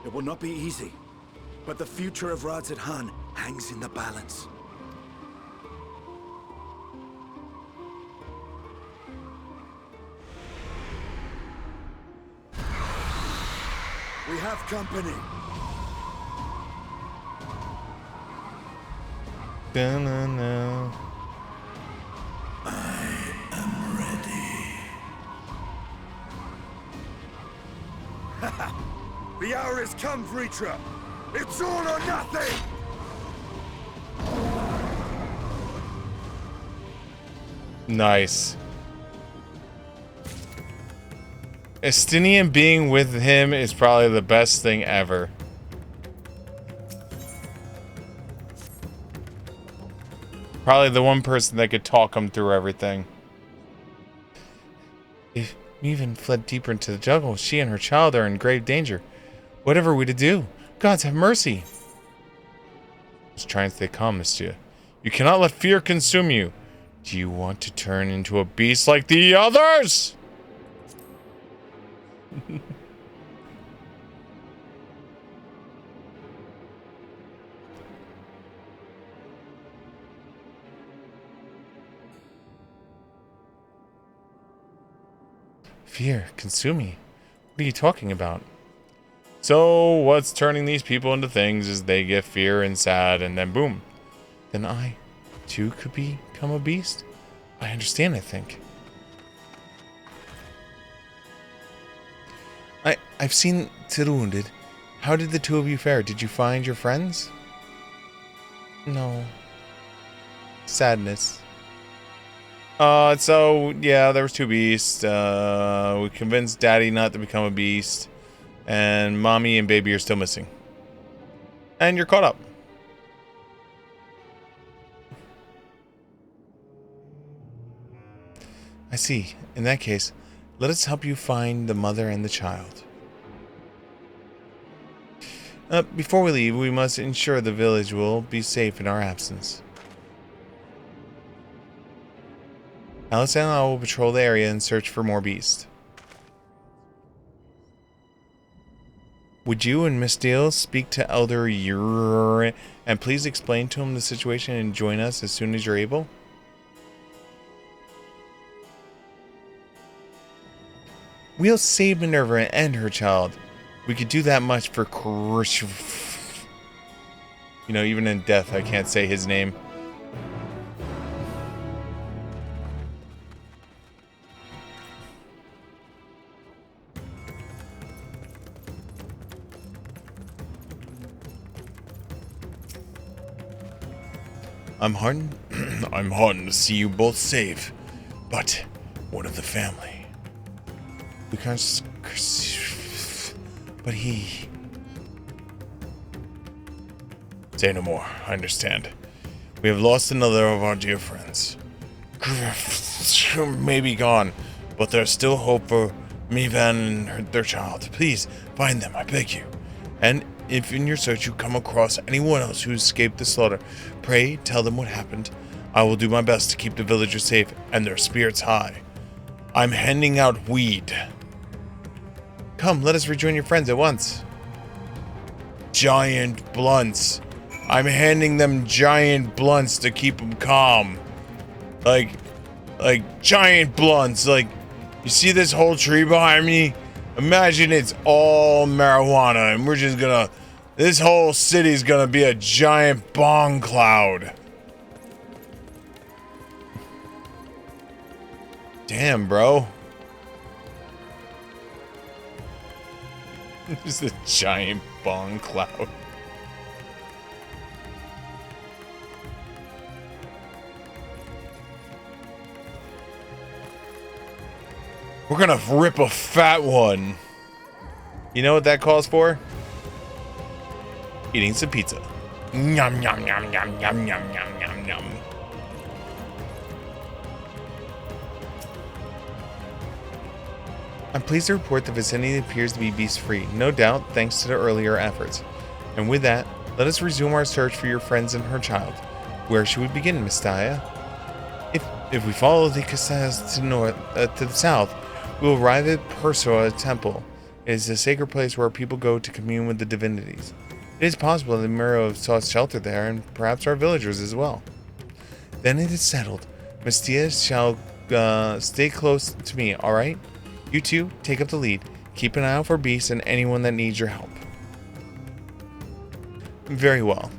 It will not be easy, but the future of Raz-at-Han hangs in the balance. We have company. Da-na-na. I am ready. The hour has come, Vritra. It's all or nothing! Nice. Estinian being with him is probably the best thing ever. Probably the one person that could talk him through everything. If Meven fled deeper into the jungle, she and her child are in grave danger. Whatever are we to do? Gods have mercy. Just try and stay calm, monsieur. You cannot let fear consume you. Do you want to turn into a beast like the others? Fear consume me? What are you talking about? So, what's turning these people into things is they get fear and sad, and then boom. Then I, too, could become a beast? I understand, I think. I've seen to the wounded. How did the two of you fare? Did you find your friends? No. Sadness. So, yeah, there was two beasts. We convinced Daddy not to become a beast. And Mommy and Baby are still missing. And you're caught up. I see. In that case, let us help you find the mother and the child. Before we leave, we must ensure the village will be safe in our absence. Alice and I will patrol the area and search for more beasts. Would you and Miss Steele speak to Elder Ur and please explain to him the situation and join us as soon as you're able? We'll save Minerva and her child. We could do that much for You know, even in death, I can't say his name. I'm heartened. I'm heartened to see you both safe. But what of the family? We can't. But he. Say no more. I understand. We have lost another of our dear friends. May be gone, but there's still hope for Mevan and their child. Please find them, I beg you. And if in your search you come across anyone else who escaped the slaughter, pray tell them what happened. I will do my best to keep the villagers safe and their spirits high. I'm handing out weed. Come, let us rejoin your friends at once. Giant blunts. I'm handing them giant blunts to keep them calm. Like giant blunts. Like, you see this whole tree behind me? Imagine it's all marijuana and we're just gonna... This whole city's gonna be a giant bong cloud. Damn, bro. Just a giant bong cloud. We're gonna rip a fat one. You know what that calls for? Eating some pizza. Yum, yum, yum, yum, yum, yum, yum, yum, yum. I'm pleased to report the vicinity appears to be beast-free, no doubt thanks to the earlier efforts. And with that, let us resume our search for your friends and her child. Where should we begin, Miss Daya? If we follow the Casas to the south, we will arrive at Persua Temple. It is a sacred place where people go to commune with the divinities. It is possible that Miro sought shelter there, and perhaps our villagers as well. Then it is settled. Miss Diaz shall stay close to me, alright? You two, take up the lead. Keep an eye out for beasts and anyone that needs your help. Very well.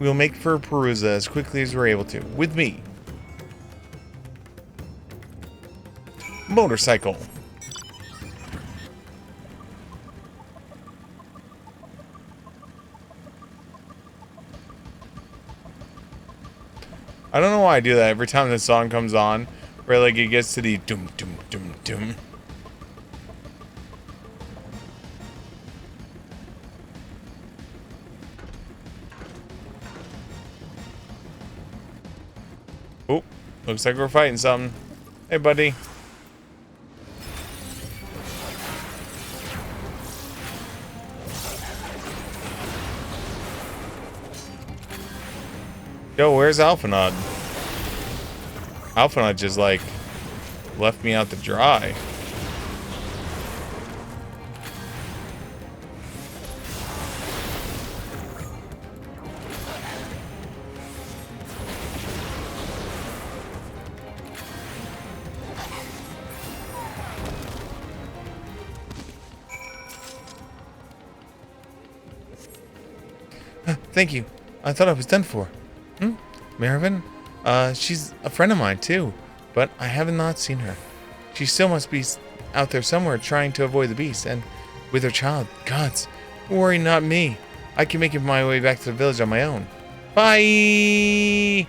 We will make for Perusa as quickly as we're able to. With me. Motorcycle. I don't know why I do that every time the song comes on, where like it gets to the doom doom doom doom. Oh, looks like we're fighting something. Hey, buddy. Yo, where's Alphinaud? Alphinaud just, like, left me out to dry. Thank you. I thought I was done for. Mervyn? She's a friend of mine, too. But I have not seen her. She still must be out there somewhere trying to avoid the beast. And with her child. Gods. Worry not me. I can make my way back to the village on my own. Bye!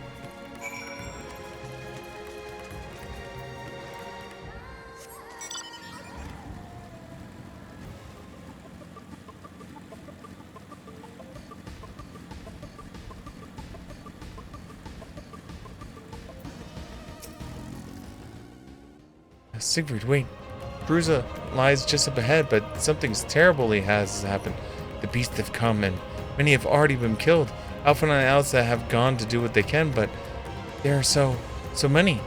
Siegfried, wait. Bruza lies just up ahead, but something terribly has happened. The beasts have come, and many have already been killed. Alpha and Elsa have gone to do what they can, but there are so many.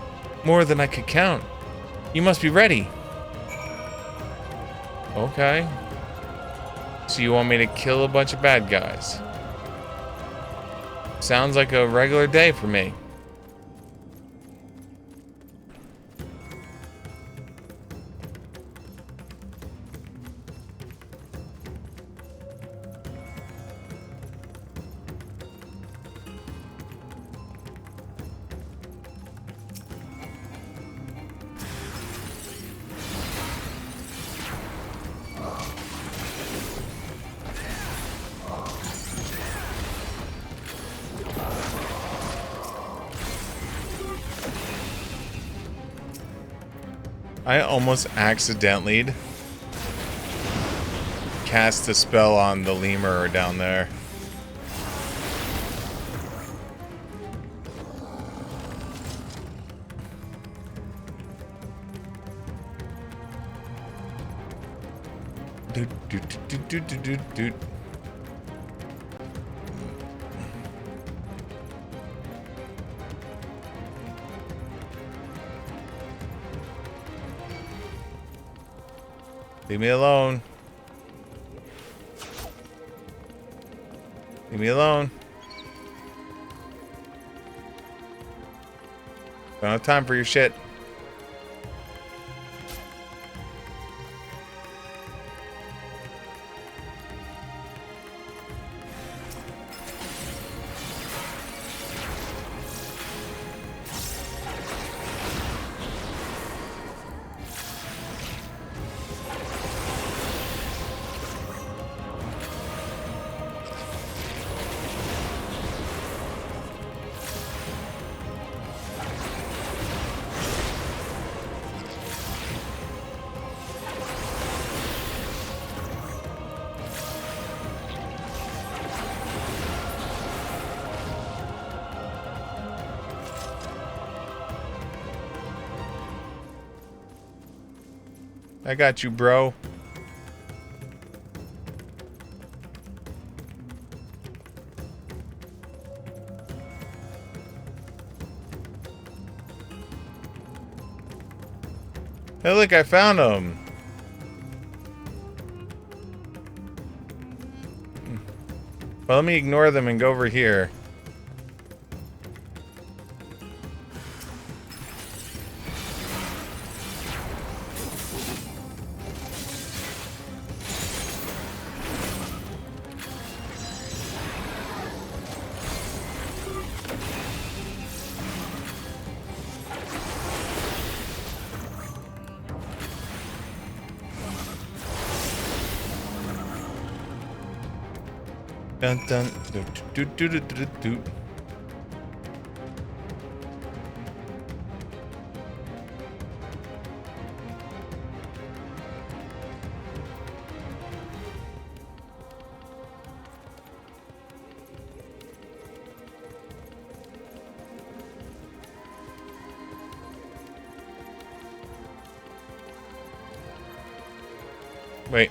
More than I could count. You must be ready. Okay. So you want me to kill a bunch of bad guys? Sounds like a regular day for me. I almost accidentally cast a spell on the lemur down there. Doot. Leave me alone. Leave me alone. Don't have time for your shit. I got you, bro. Hey, look, I found him. Well, let me ignore them and go over here. Dun dun do. Wait.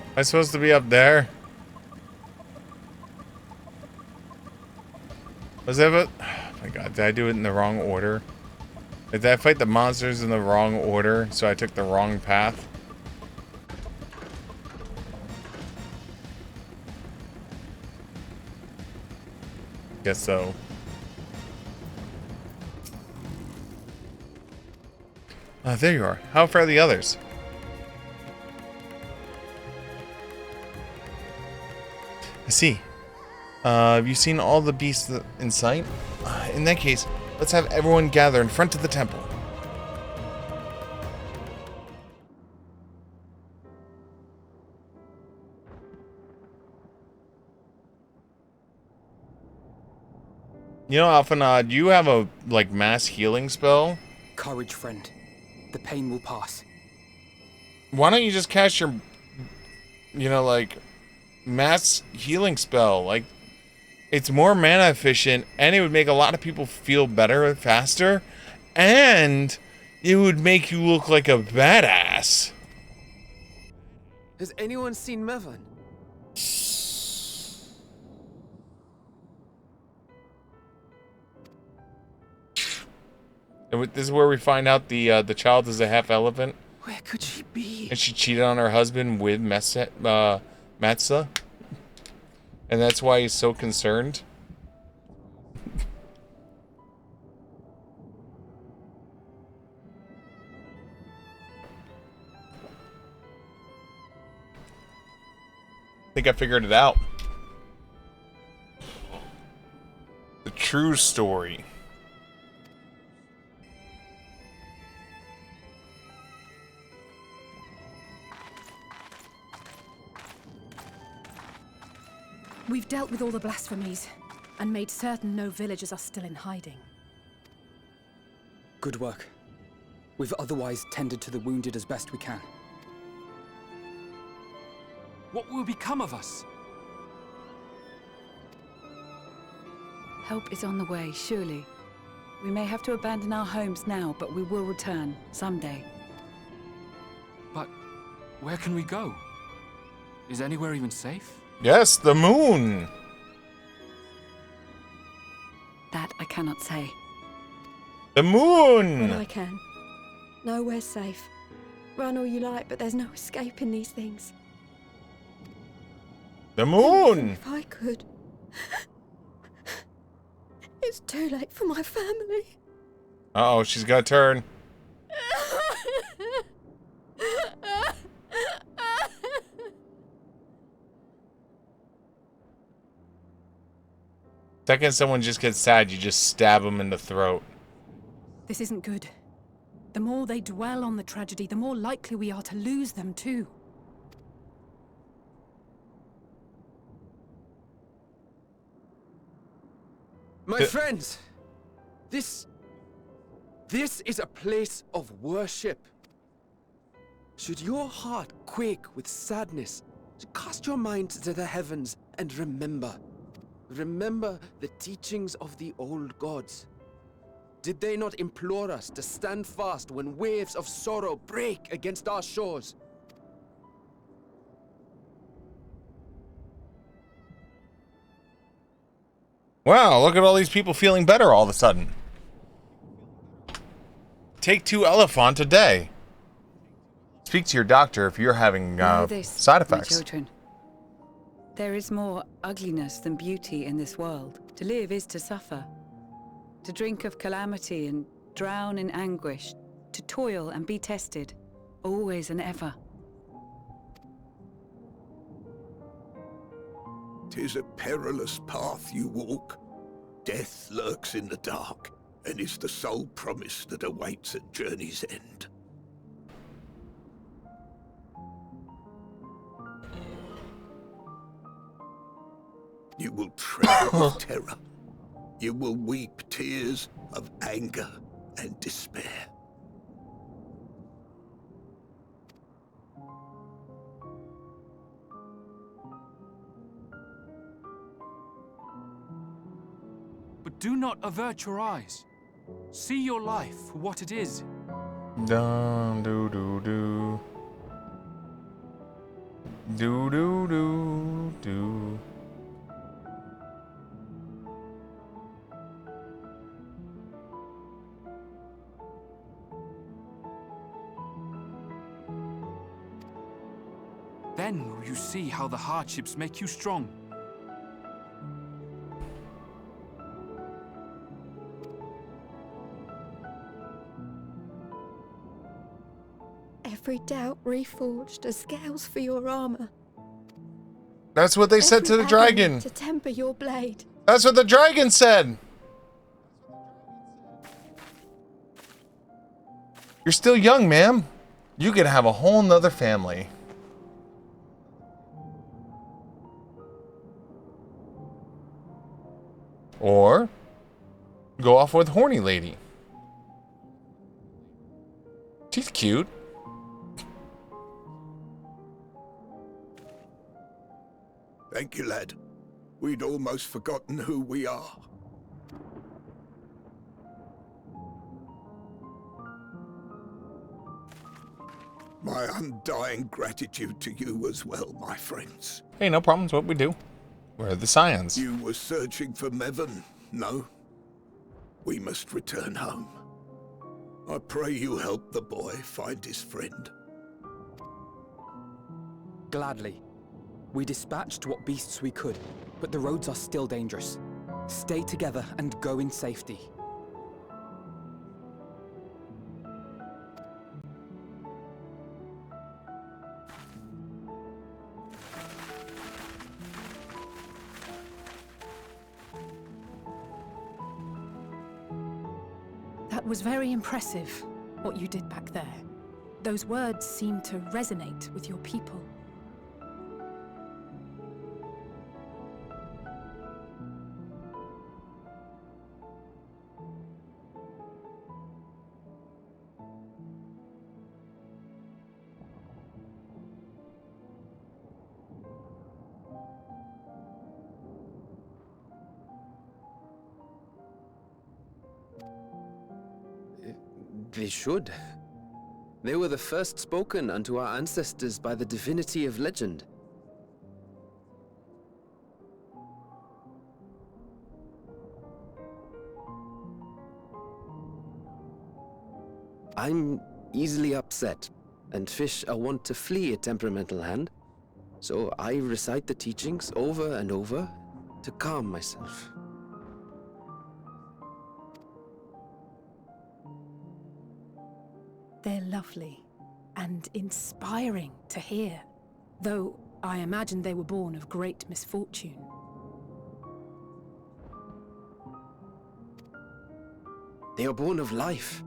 Am I supposed to be up there? Was that a... Oh my god, did I do it in the wrong order? Did I fight the monsters in the wrong order, so I took the wrong path? Guess so. There you are. How far are the others? I see. Have you seen all the beasts in sight? In that case, let's have everyone gather in front of the temple. You know, Alphanod, do you have a, like, mass healing spell? Courage, friend. The pain will pass. Why don't you just cast your, you know, like, mass healing spell? Like, it's more mana efficient, and it would make a lot of people feel better faster, and it would make you look like a badass. Has anyone seen Mevan? And this is where we find out the child is a half elephant. Where could she be? And she cheated on her husband with Matza. And that's why he's so concerned. I think I figured it out. The true story. We've dealt with all the blasphemies and made certain no villagers are still in hiding. Good work. We've otherwise tended to the wounded as best we can. What will become of us? Help is on the way, surely. We may have to abandon our homes now, but we will return someday. But where can we go? Is anywhere even safe? Yes, the moon. That I cannot say. The moon. Well, I can. Nowhere's safe. Run all you like, but there's no escaping these things. The moon. If I could. It's too late for my family. Uh-oh, she's got a turn. Second someone just gets sad, you just stab them in the throat. This isn't good. The more they dwell on the tragedy, the more likely we are to lose them too. My friends, this is a place of worship. Should your heart quake with sadness, cast your mind to the heavens and remember the teachings of the old gods. Did they not implore us to stand fast when waves of sorrow break against our shores? Wow, look at all these people feeling better all of a sudden. Take 2 elephant a day. Speak to your doctor if you're having Know this, side my effects. children. There is more ugliness than beauty in this world. To live is to suffer. To drink of calamity and drown in anguish. To toil and be tested. Always and ever. 'Tis a perilous path you walk. Death lurks in the dark, and is the sole promise that awaits at journey's end. You will tremble with terror. You will weep tears of anger and despair. But do not avert your eyes. See your life for what it is. Dun do do do. Do do do do. Then will you see how the hardships make you strong. Every doubt reforged as scales for your armor. That's what they said to the Every agony dragon. to temper your blade. That's what the dragon said. You're still young, ma'am. You could have a whole nother family. Or go off with horny lady. She's cute. Thank you, lad. We'd almost forgotten who we are. My undying gratitude to you as well, my friends. Hey, no problem. It's what we do. We're the Scions. You were searching for Mevon, no? We must return home. I pray you help the boy find his friend. Gladly. We dispatched what beasts we could, but the roads are still dangerous. Stay together and go in safety. That was very impressive, what you did back there. Those words seem to resonate with your people. They should. They were the first spoken unto our ancestors by the divinity of legend. I'm easily upset, and fish are wont to flee a temperamental hand, so I recite the teachings over and over to calm myself. They're lovely and inspiring to hear, though I imagine they were born of great misfortune. They are born of life.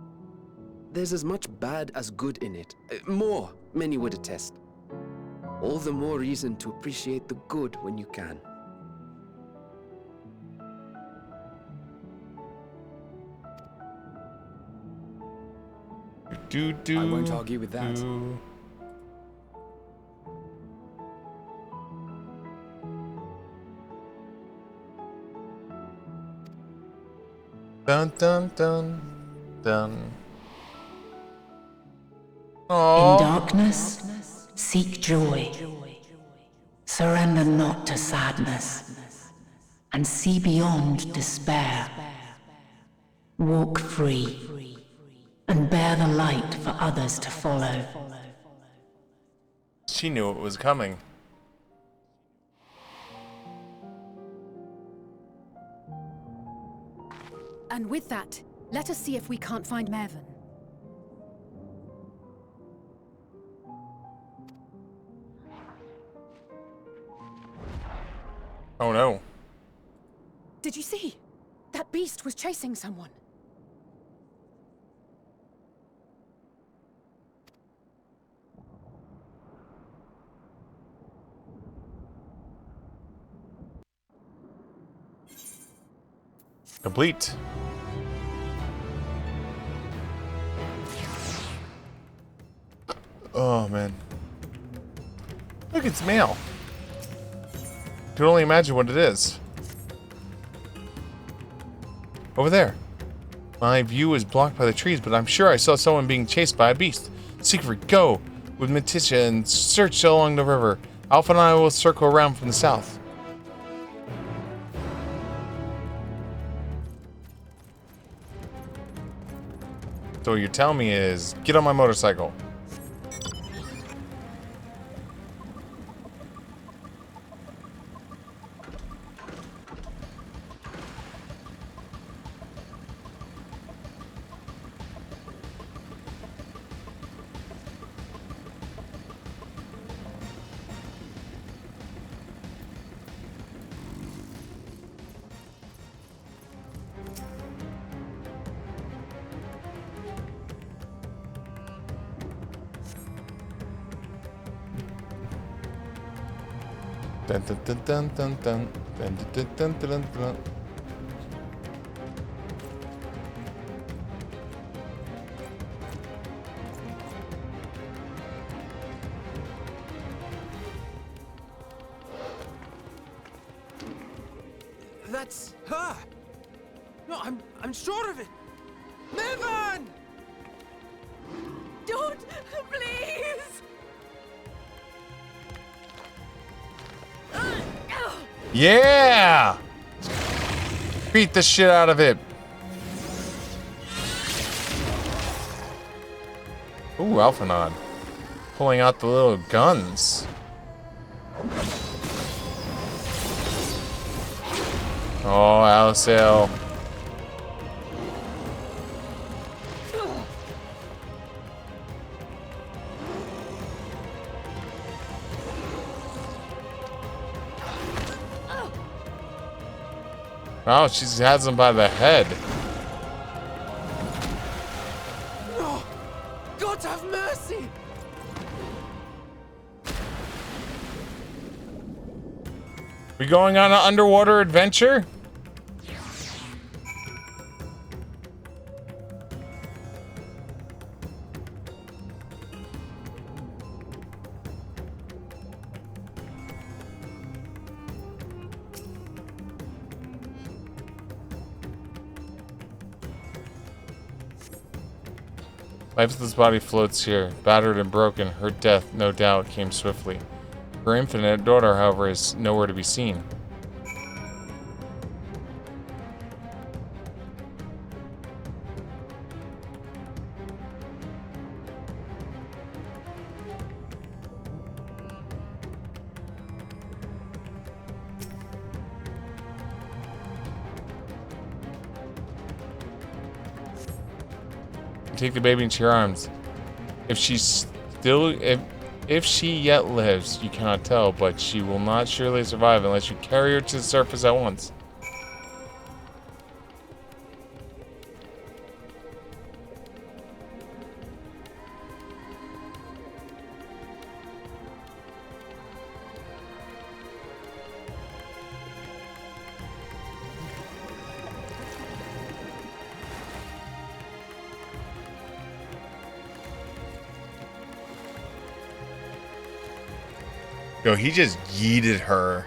There's as much bad as good in it. More, many would attest. All the more reason to appreciate the good when you can. I won't argue with that. Dun dun dun dun. In darkness, seek joy. Surrender not to sadness, and see beyond despair. Walk free, and bear the light for others to follow. She knew it was coming. And with that, let us see if we can't find Mervyn. Oh no. Did you see? That beast was chasing someone. Complete. Oh man. Look, it's mail. I can only imagine what it is. Over there. My view is blocked by the trees, but I'm sure I saw someone being chased by a beast. Siegfried, go with Metitia and search along the river. Alpha and I will circle around from the south. So what you're telling me is, get on my motorcycle. Dun, dun, dun, dun, dun, dun. Dun, dun, dun, dun, dun, dun. That's her! No, I'm sure of it! Niven! Don't! Please! Yeah! Beat the shit out of it. Ooh, Alphanod. Pulling out the little guns. Oh, Alicel. Oh, she has him by the head. No! God have mercy! We going on an underwater adventure? Lifeless body floats here, battered and broken. Her death, no doubt, came swiftly. Her infant daughter, however, is nowhere to be seen. Take the baby into your arms. If she yet lives, you cannot tell, but she will not surely survive unless you carry her to the surface at once. Yo, he just yeeted her.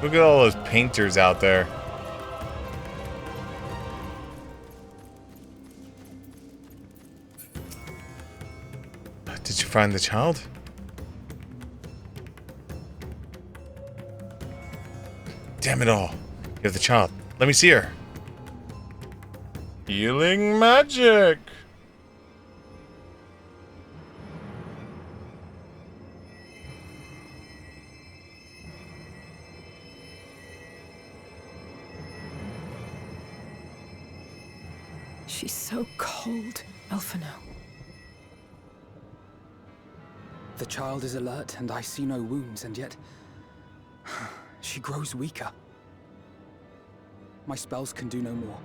Look at all those painters out there. Did you find the child? Damn it all. You have the child. Let me see her. Healing magic. She's so cold, Elfino. The child is alert, and I see no wounds, and yet she grows weaker. My spells can do no more.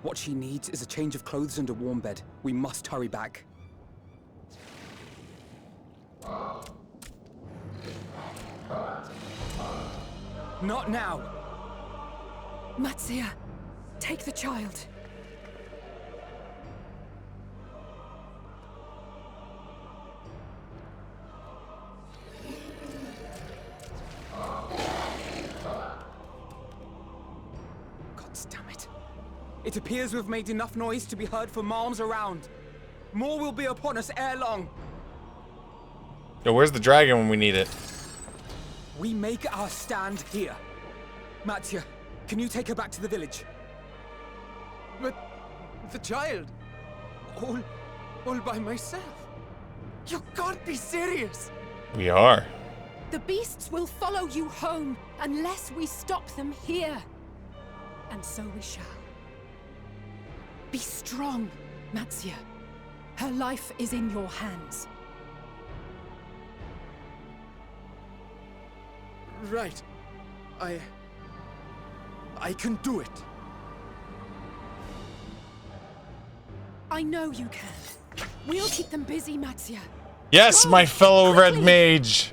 What she needs is a change of clothes and a warm bed. We must hurry back. Not now. Matsia, take the child. Damn it. It appears we've made enough noise to be heard for miles around. More will be upon us ere long. Yo, where's the dragon when we need it? We make our stand here. Mattia, can you take her back to the village? But the child, all by myself. You can't be serious. We are. The beasts will follow you home unless we stop them here. And so we shall. Be strong, Matsia. Her life is in your hands. Right. I can do it. I know you can. We'll keep them busy, Matsia. Yes, my fellow red mage.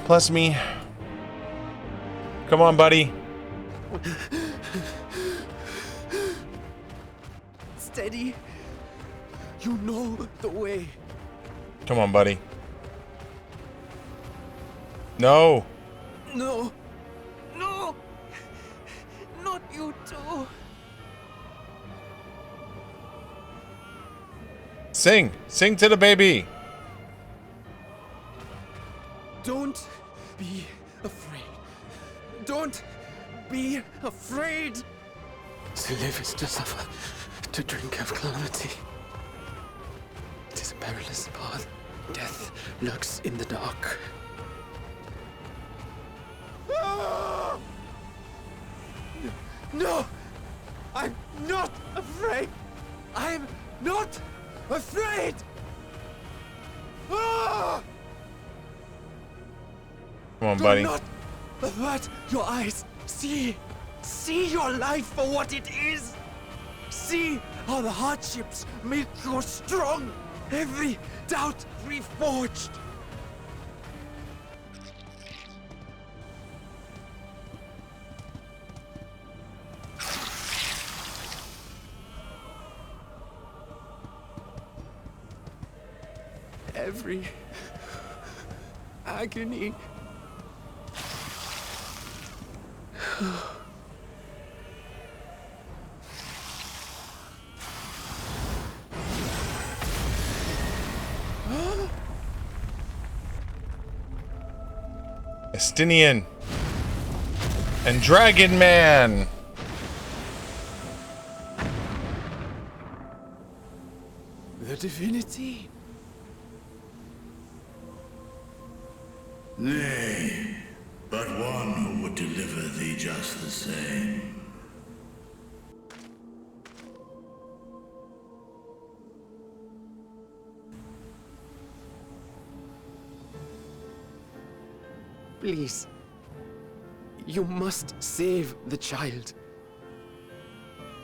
Bless me. Come on, buddy. Steady. You know the way. Come on, buddy. No. No. No. Not you too. Sing. Sing to the baby. Don't be afraid. Don't be afraid. To live is to suffer, to drink of calamity. It is a perilous path. Death lurks in the dark. No! I'm not afraid! I'm not afraid! Ah! Come on, buddy. Do not avert your eyes. See your life for what it is. See how the hardships make you strong. Every doubt reforged. Every agony. Estinian and Dragon Man. The divinity. Nay, but one who would deliver thee just the same. Please. You must save the child.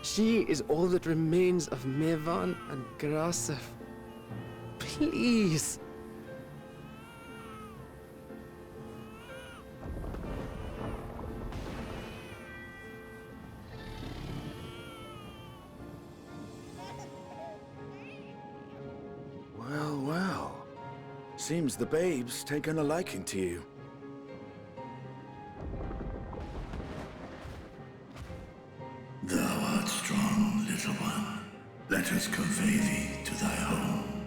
She is all that remains of Mevan and Grasef. Please. Well, well. Seems the babe's taken a liking to you. Thou art strong, little one. Let us convey thee to thy home.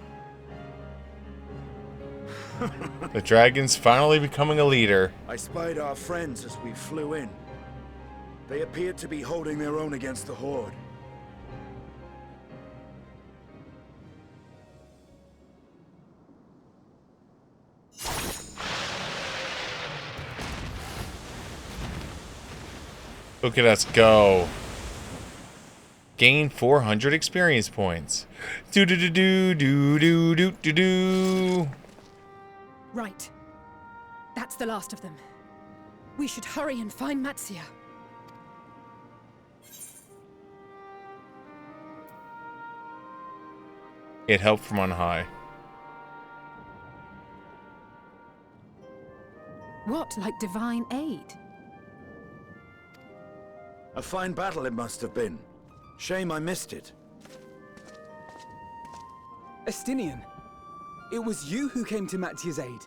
The dragon's finally becoming a leader. I spied our friends as we flew in. They appeared to be holding their own against the Horde. Look at us go. Gain 400 experience points. Do do do do do do do do do. Right. That's the last of them. We should hurry and find Matsia. Get help from on high. What, like divine aid? A fine battle it must have been. Shame I missed it. Estinian, it was you who came to Mattia's aid.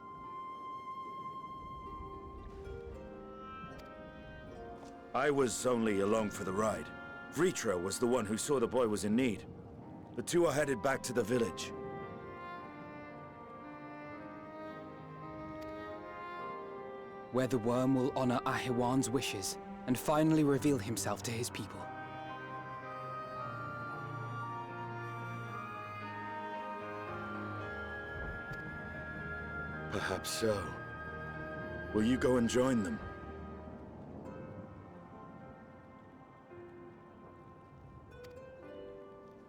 I was only along for the ride. Vritra was the one who saw the boy was in need. The two are headed back to the village. Where the worm will honor Ahiwan's wishes and finally reveal himself to his people. Perhaps so. Will you go and join them?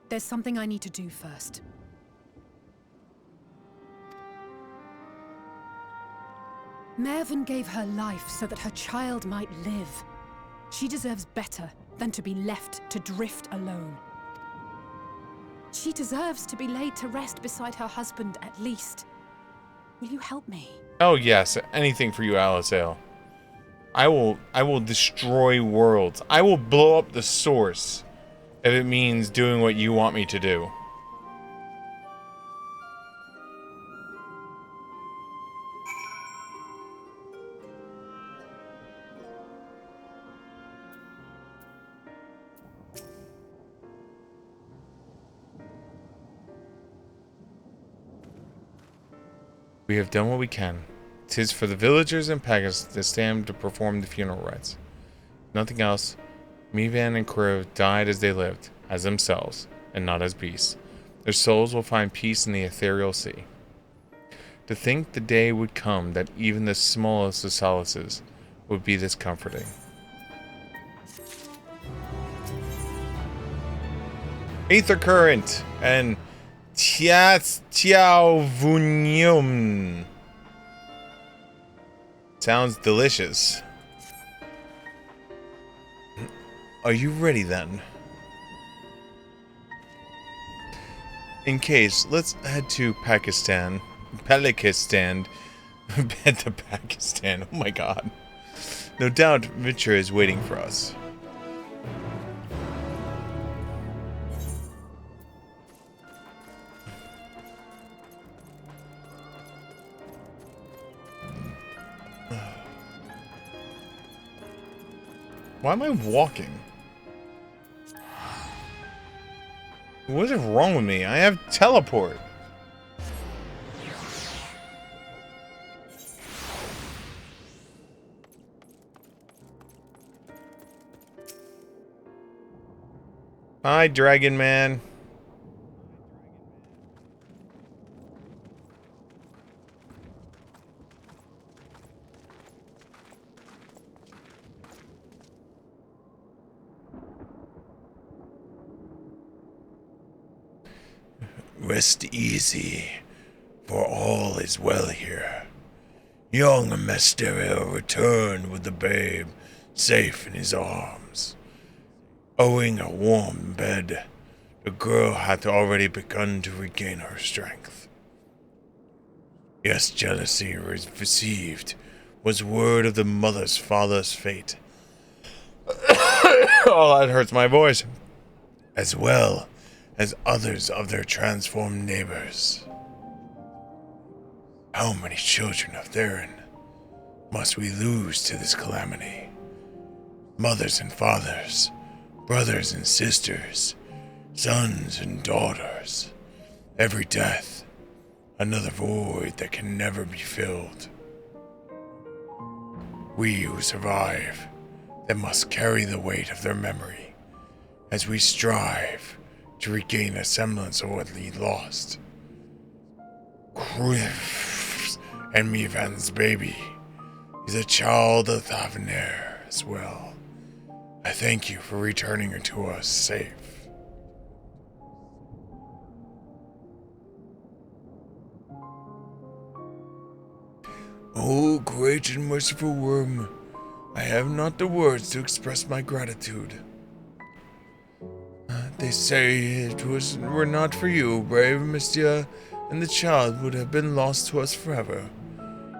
There's something I need to do first. Mervyn gave her life so that her child might live. She deserves better than to be left to drift alone. She deserves to be laid to rest beside her husband at least. Will you help me? Oh yes, anything for you, Alizale. I will destroy worlds. I will blow up the source if it means doing what you want me to do. We have done what we can. 'Tis for the villagers and Pegasus to stand to perform the funeral rites. Nothing else. Mivan and Kriv died as they lived, as themselves, and not as beasts. Their souls will find peace in the ethereal sea. To think the day would come that even the smallest of solaces would be this comforting. Aether Current and Tiao Vunyum. Sounds delicious. Are you ready then? In case, let's head to Pakistan. Head to Pakistan. Oh my god. No doubt Vitra is waiting for us. Why am I walking? What is wrong with me? I have teleport. Hi, Dragon Man. Rest easy, for all is well here. Young Mysterio returned with the babe safe in his arms. Owing a warm bed, the girl had already begun to regain her strength. Yes, jealousy received was word of the mother's father's fate. Oh, that hurts my voice. As well as others of their transformed neighbors. How many children of Theron must we lose to this calamity? Mothers and fathers, brothers and sisters, sons and daughters. Every death, another void that can never be filled. We who survive, that must carry the weight of their memory as we strive to regain a semblance of what we lost. Kriv and Mivan's baby is a child of Thavner as well. I thank you for returning her to us safe. Oh, great and merciful worm, I have not the words to express my gratitude. They say were not for you, brave monsieur, and the child would have been lost to us forever.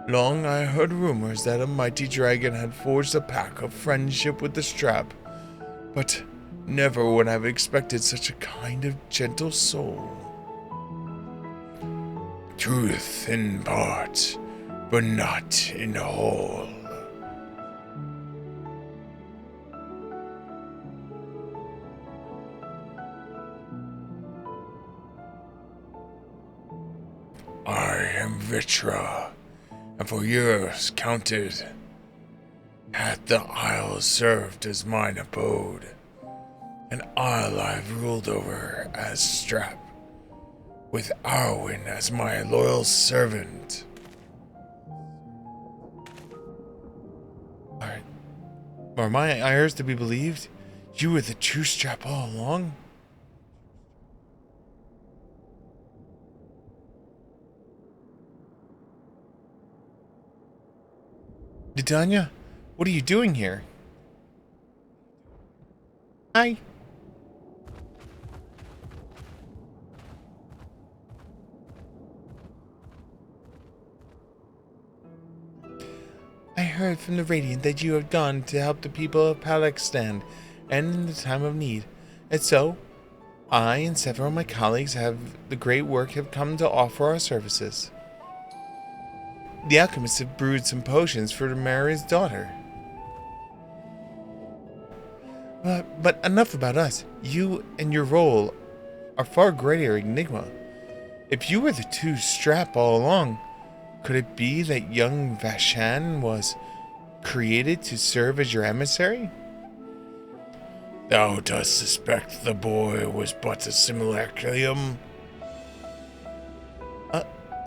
Long I heard rumors that a mighty dragon had forged a pact of friendship with the strap, but never would I have expected such a kind of gentle soul. Truth in part, but not in whole. I am Vitra, and for years counted hath the isle served as mine abode, an isle I've ruled over as strap, with Arwen as my loyal servant. Are my ears to be believed? You were the true strap all along? Didania, what are you doing here? Hi. I heard from the Radiant that you have gone to help the people of Palexstand and in the time of need. And so, I and several of my colleagues have come to offer our services. The alchemists have brewed some potions for Mary's daughter. But enough about us. You and your role are far greater enigma. If you were the two strap all along, could it be that young Vashan was created to serve as your emissary? Thou dost suspect the boy was but a simulacrum?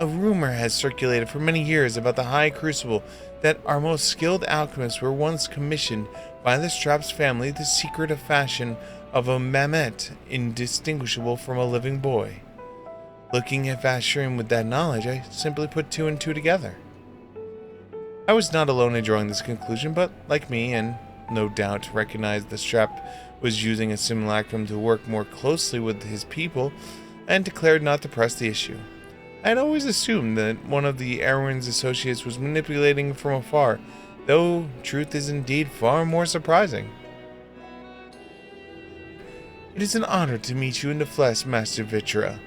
A rumor has circulated for many years about the High Crucible that our most skilled alchemists were once commissioned by the Strap's family the secret of fashion of a mammet indistinguishable from a living boy. Looking at Vasherim with that knowledge, I simply put two and two together. I was not alone in drawing this conclusion, but, like me, and no doubt recognized the Strap was using a simulacrum to work more closely with his people, and declared not to press the issue. I had always assumed that one of the Erwin's associates was manipulating from afar, though truth is indeed far more surprising. It is an honor to meet you in the flesh, Master Vitra.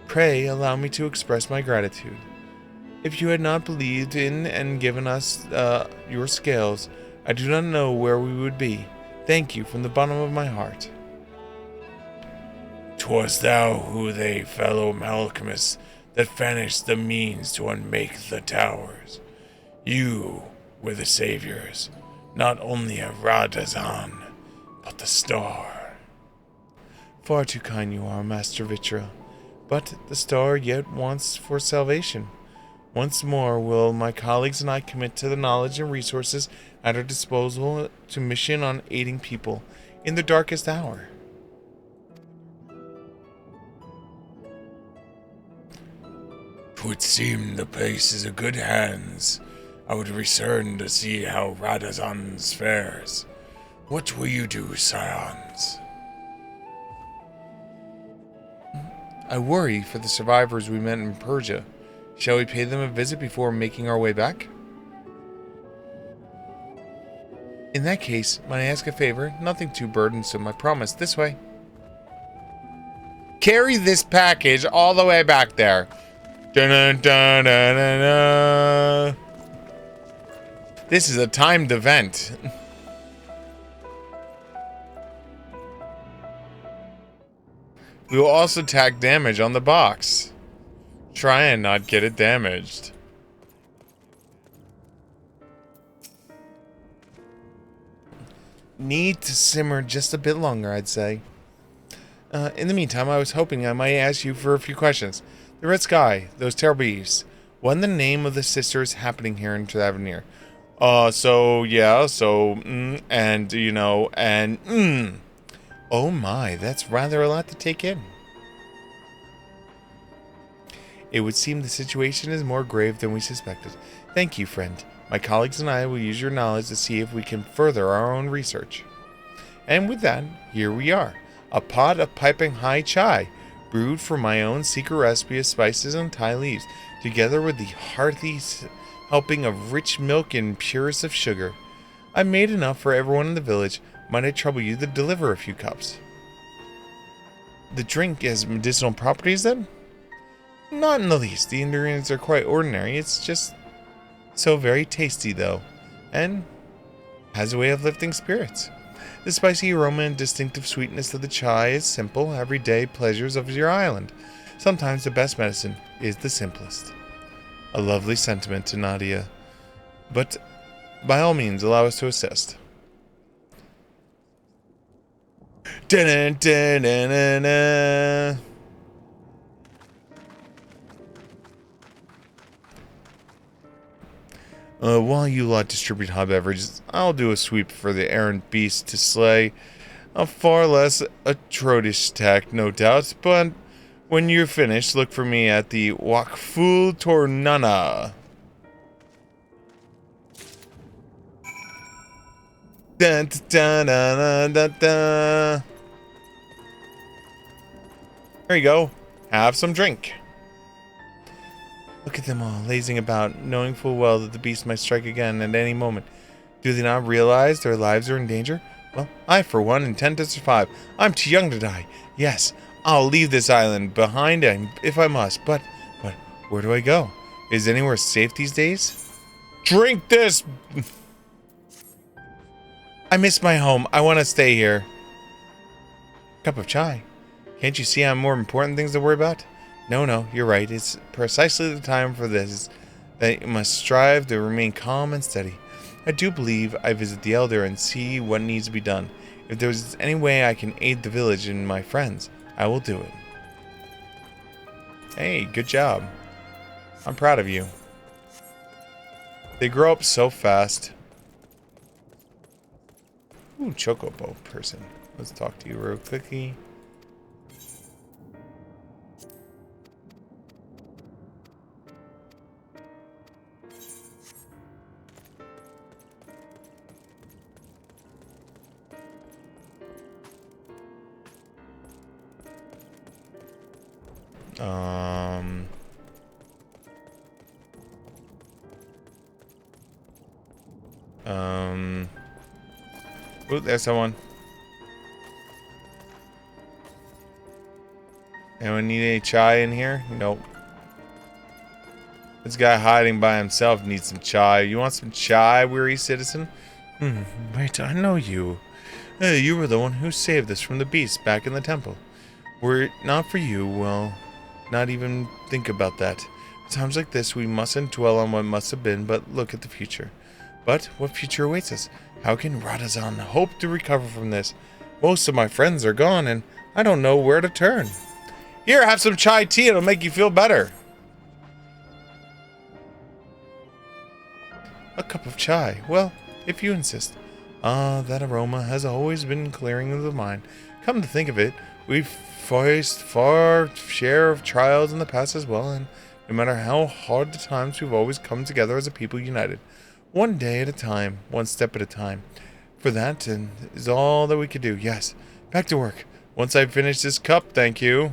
Pray allow me to express my gratitude. If you had not believed in and given us your scales, I do not know where we would be. Thank you from the bottom of my heart. 'Twas thou who they fellow alchemists that furnished the means to unmake the towers. You were the saviors, not only of Radazan, but the star. Far too kind you are, Master Vitra, but the star yet wants for salvation. Once more will my colleagues and I commit to the knowledge and resources at our disposal to mission on aiding people in their darkest hour. 'Twould seem the place is in good hands. I would return to see how Radazan fares. What will you do, scions? I worry for the survivors we met in Persia. Shall we pay them a visit before making our way back? In that case, might I ask a favor? Nothing too burdensome, I promise. This way. Carry this package all the way back there. Dun-dun-dun-dun-dun-dun. This is a timed event. We will also tack damage on the box. Try and not get it damaged. Need to simmer just a bit longer, I'd say. In the meantime, I was hoping I might ask you for a few questions. The Red Sky, those terrible beasts. What in the name of the sisters happening here in Tavernier? Oh my, that's rather a lot to take in. It would seem the situation is more grave than we suspected. Thank you, friend. My colleagues and I will use your knowledge to see if we can further our own research. And with that, here we are. A pot of piping hot chai, brewed from my own secret recipe of spices and Thai leaves, together with the hearty helping of rich milk and purest of sugar. I made enough for everyone in the village. Might I trouble you to deliver a few cups? The drink has medicinal properties then? Not in the least. The ingredients are quite ordinary. It's just so very tasty though, and has a way of lifting spirits. The spicy aroma and distinctive sweetness of the chai is simple, everyday pleasures of your island. Sometimes the best medicine is the simplest. A lovely sentiment to Nadia, but by all means allow us to assist. Da-da-da-da-da-da. While you lot distribute hot beverages, I'll do a sweep for the errant beast to slay. A far less atrocious task, no doubt, but when you're finished, look for me at the Wakfu Tornana. Da, da, da, da, da. Here you go. Have some drink. Look at them all, lazing about, knowing full well that the beast might strike again at any moment. Do they not realize their lives are in danger? Well, I, for one, intend to survive. I'm too young to die. Yes, I'll leave this island behind if I must, but where do I go? Is anywhere safe these days? Drink this! I miss my home. I want to stay here. Cup of chai. Can't you see I have more important things to worry about? No, you're right. It's precisely the time for this that you must strive to remain calm and steady. I do believe I visit the elder and see what needs to be done. If there's any way I can aid the village and my friends, I will do it. Hey, good job. I'm proud of you. They grow up so fast. Ooh, chocobo person. Let's talk to you real quickly. Ooh, there's someone. Anyone need any chai in here? Nope. This guy hiding by himself needs some chai. You want some chai, weary citizen? Wait, I know you. You were the one who saved us from the beast back in the temple. Were it not for you, well, not even think about that. At times like this, we mustn't dwell on what must have been, but look at the future. But what future awaits us? How can Radazan hope to recover from this? Most of my friends are gone, and I don't know where to turn. Here, have some chai tea. It'll make you feel better. A cup of chai. Well, if you insist. Ah, that aroma has always been clearing of the mind. Come to think of it, we've faced far share of trials in the past as well, and no matter how hard the times, we've always come together as a people united. One day at a time, one step at a time. For that is all that we could do. Yes, back to work. Once I finish this cup, thank you.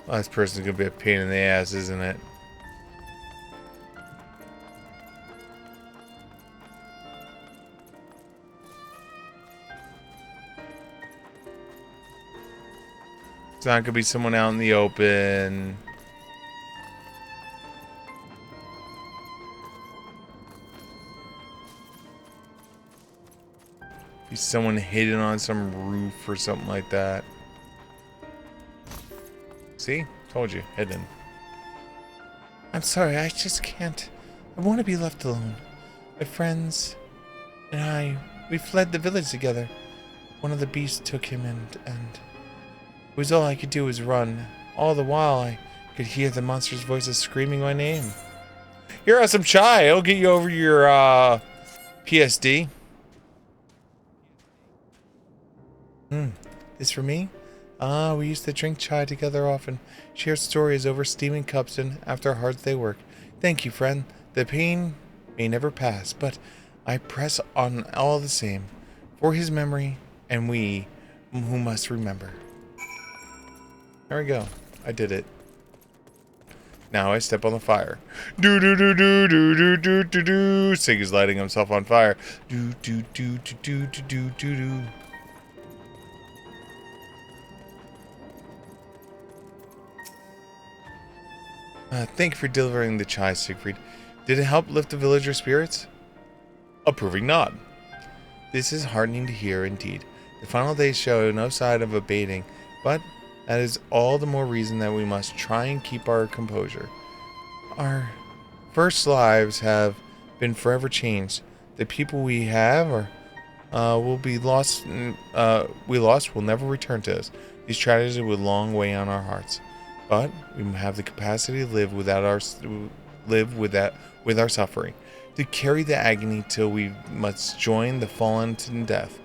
Last person's gonna be a pain in the ass, isn't it? It's not gonna be someone out in the open. Be someone hidden on some roof or something like that. See? Told you. Hidden. I'm sorry, I just can't. I want to be left alone. My friends and we fled the village together. One of the beasts took him and it was all I could do was run. All the while I Could hear the monster's voices screaming my name. Here, have some chai. It'll get you over your PSD. This for me? Ah, we used to drink chai together often, share stories over steaming cups and after a hard day's work. Thank you, friend. The pain may never pass, but I press on all the same, for his memory and we who must remember. There we go. I did it. Now I step on the fire. Do do do do do do do do do. Sig is lighting himself on fire. Do do do do do do do do do. Thank you for delivering the chai, Siegfried. Did it help lift the villager spirits? Approving nod. This is heartening to hear indeed. The final days show no sign of abating, but that is all the more reason that we must try and keep our composure. Our first lives have been forever changed. The people we have or will be lost. We lost will never return to us. These tragedies will long weigh on our hearts. But we have the capacity to live with our suffering, to carry the agony till we must join the fallen in death.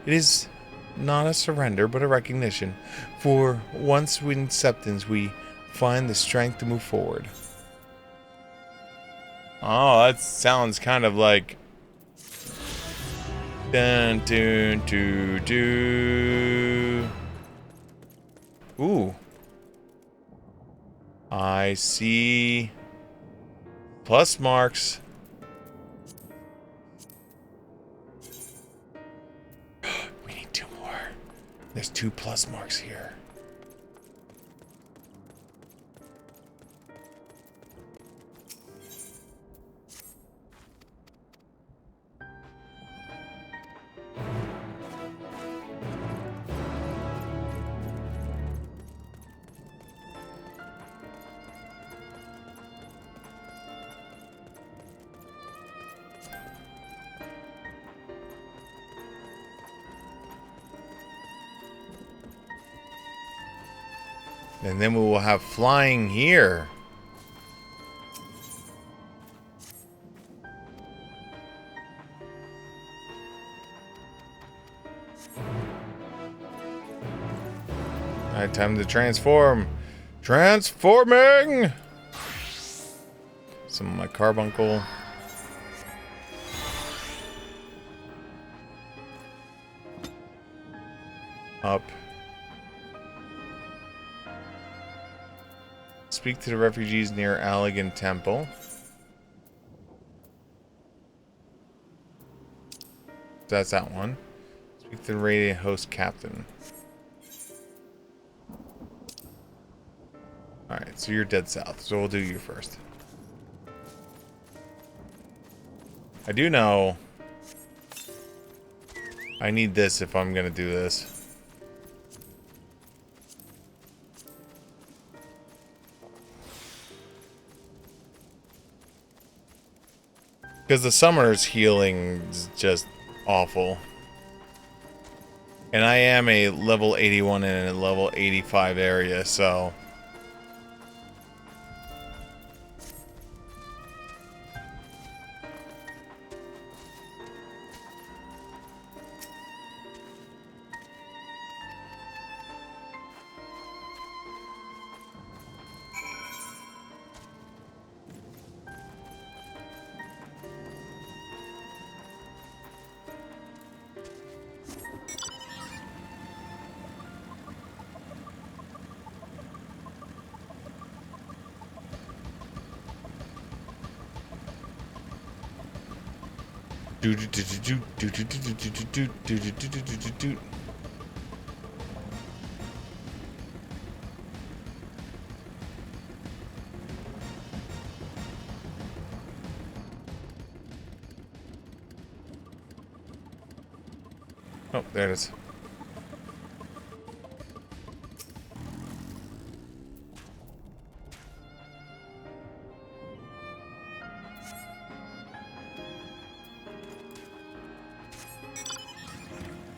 It is not a surrender, but a recognition. For once in acceptance, we find the strength to move forward. Oh, that sounds kind of like. Dun, dun, dun, dun. Ooh. I see plus marks. We need 2 more. There's 2 plus marks here. And then we will have flying here. Alright, time to transform. Transforming! Some of my carbuncle. Up. Speak to the refugees near Allegan Temple. That's that one. Speak to the Radiant Host Captain. Alright, so you're dead south, so we'll do you first. I do know I need this if I'm gonna do this. Because the summoner's healing is just awful. And I am a level 81 in a level 85 area, so... Oh, there it is.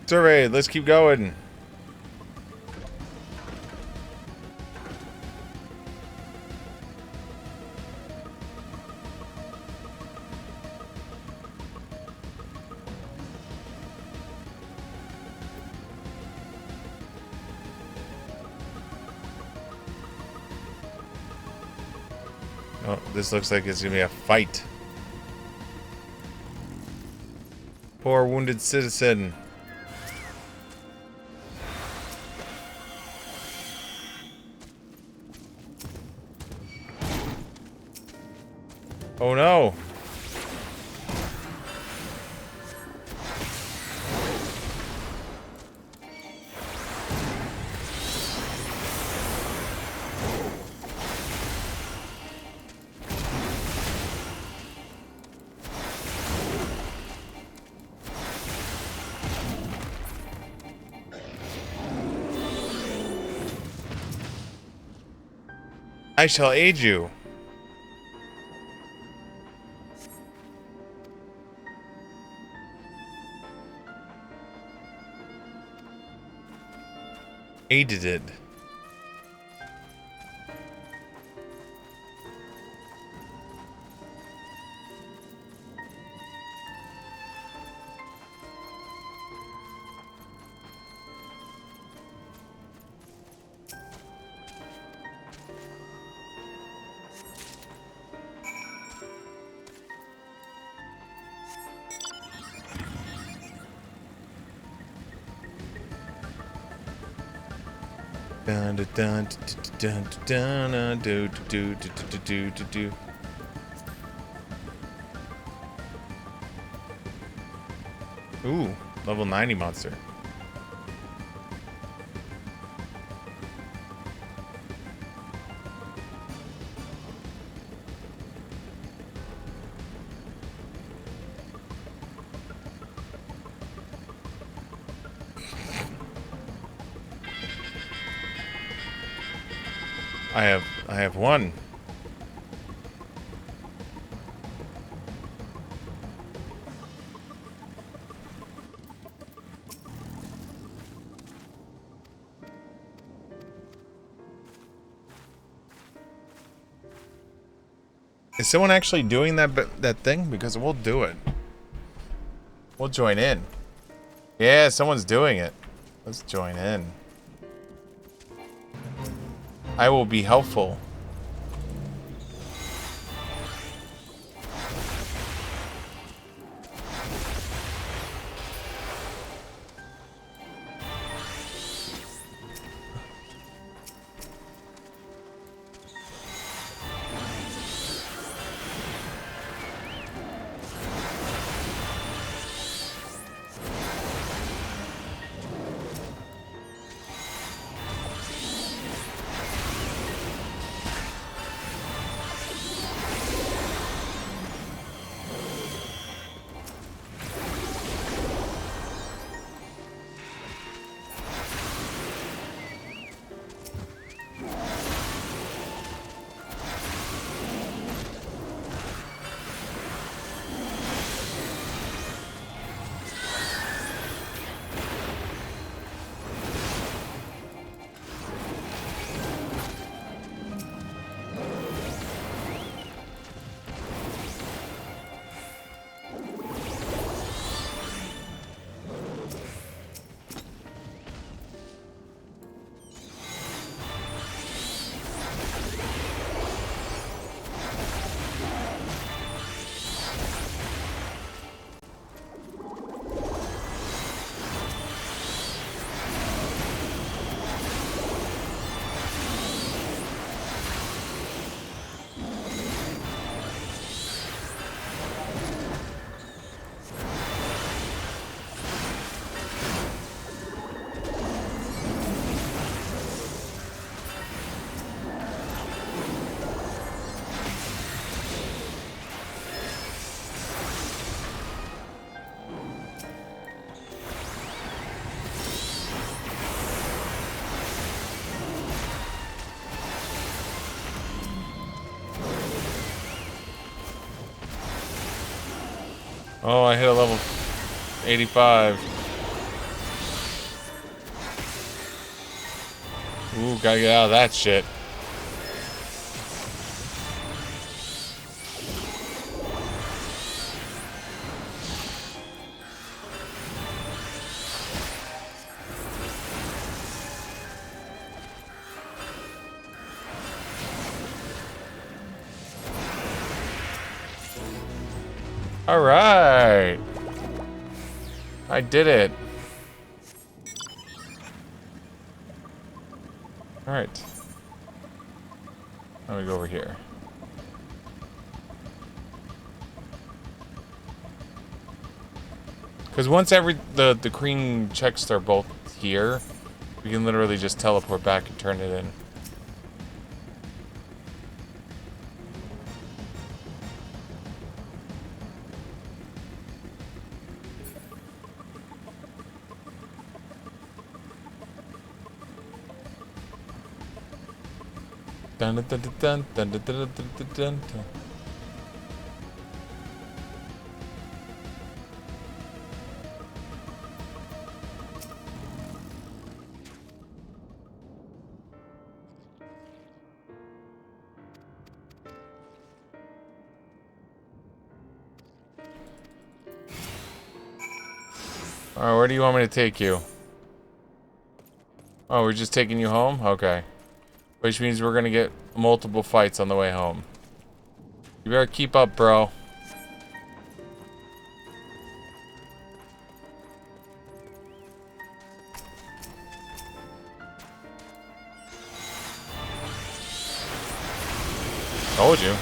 Survey, let's keep going. Oh, this looks like it's gonna be a fight. Poor wounded citizen. Oh no! I shall aid you. Aided it. Dun dun dun dun dun dun do do do do do do do. Ooh, level 90 monster. I have one. Is someone actually doing that thing? Because we'll do it. We'll join in. Yeah, someone's doing it. Let's join in. I will be helpful. Oh, I hit a level 85. Ooh, gotta get out of that shit. All right. I did it. All right. Let me go over here. Because once the green checks are both here, we can literally just teleport back and turn it in. Dun, dun, dun, dun, dun, dun, dun, dun, dun, dun. Alright, where do you want me to take you? Oh, we're just taking you home? Okay. Which means we're gonna get multiple fights on the way home. You better keep up, bro. Told you.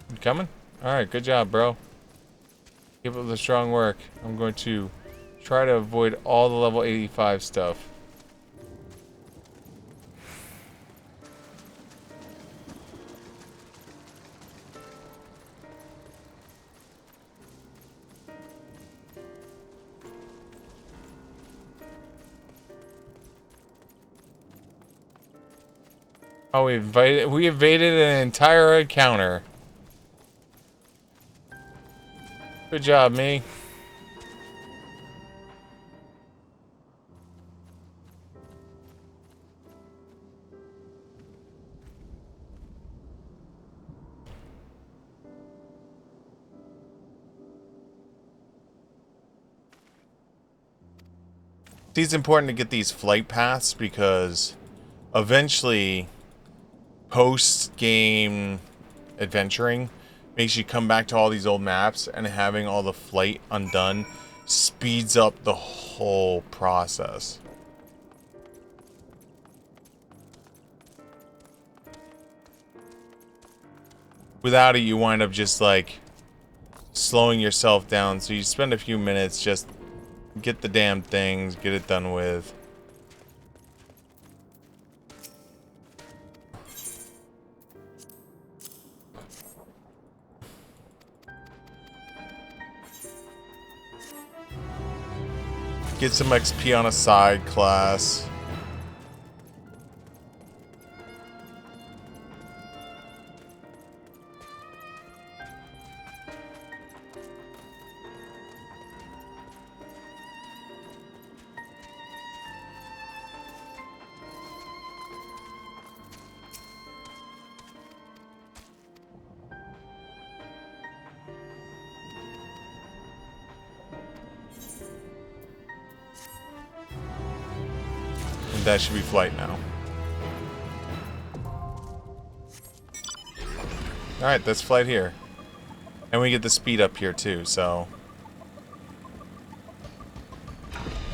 You coming? Alright, good job, bro. Keep up the strong work. I'm going to try to avoid all the level 85 stuff. Oh, we evaded an entire encounter. Good job, me. It's important to get these flight paths because eventually post-game adventuring makes you come back to all these old maps, and having all the flight undone speeds up the whole process. Without it, you wind up just like slowing yourself down, so you spend a few minutes just get the damn things, get it done with. Get some XP on a side class. That should be flight now. Alright, that's flight here. And we get the speed up here too, so.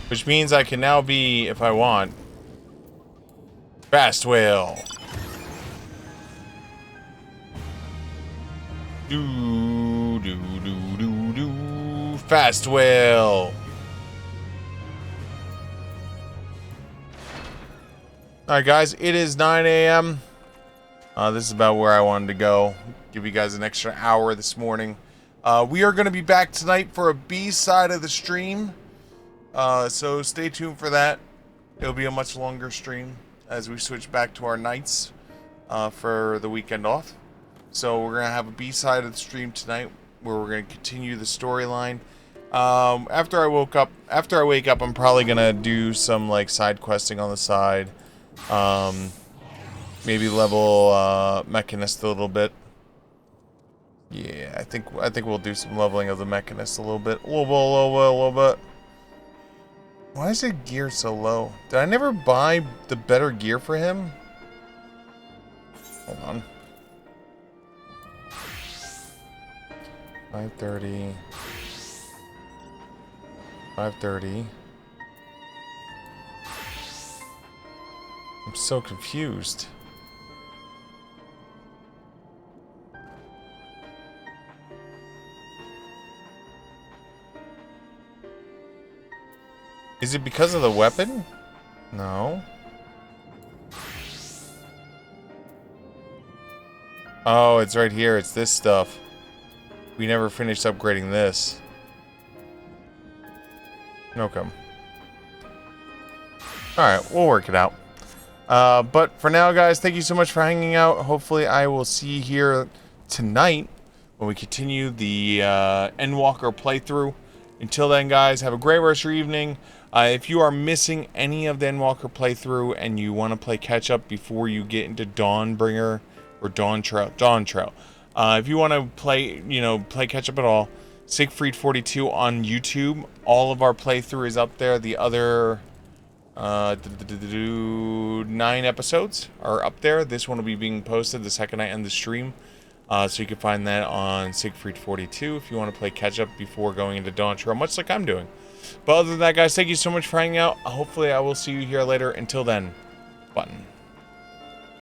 Which means I can now be, if I want, Fast Whale. Do, do, do, do, do. Fast Whale. Alright guys, it is 9 a.m. This is about where I wanted to go. Give you guys an extra hour this morning. We are going to be back tonight for a B-side of the stream. So stay tuned for that. It'll be a much longer stream as we switch back to our nights for the weekend off. So we're gonna have a B-side of the stream tonight where we're gonna continue the storyline. After I wake up, I'm probably gonna do some like side questing on the side. Maybe level Mechanist a little bit. Yeah, I think we'll do some leveling of the Mechanist a little bit. A little bit. Why is his gear so low? Did I never buy the better gear for him? Hold on. 530. 530. I'm so confused. Is it because of the weapon? No. Oh, it's right here. It's this stuff. We never finished upgrading this. Okay. Alright, we'll work it out. But for now, guys, thank you so much for hanging out. Hopefully, I will see you here tonight when we continue the Endwalker playthrough. Until then, guys, have a great rest of your evening. If you are missing any of the Endwalker playthrough and you want to play catch-up before you get into Dawnbringer or Dawn Trail, if you want to play, play catch-up at all, Siegfried42 on YouTube. All of our playthrough is up there. The other 9 episodes are up there. This one will be being posted the second I end the stream. So you can find that on Siegfried42 if you want to play catch-up before going into Dawn Trail, much like I'm doing. But other than that, guys, thank you so much for hanging out. Hopefully I will see you here later. Until then, button.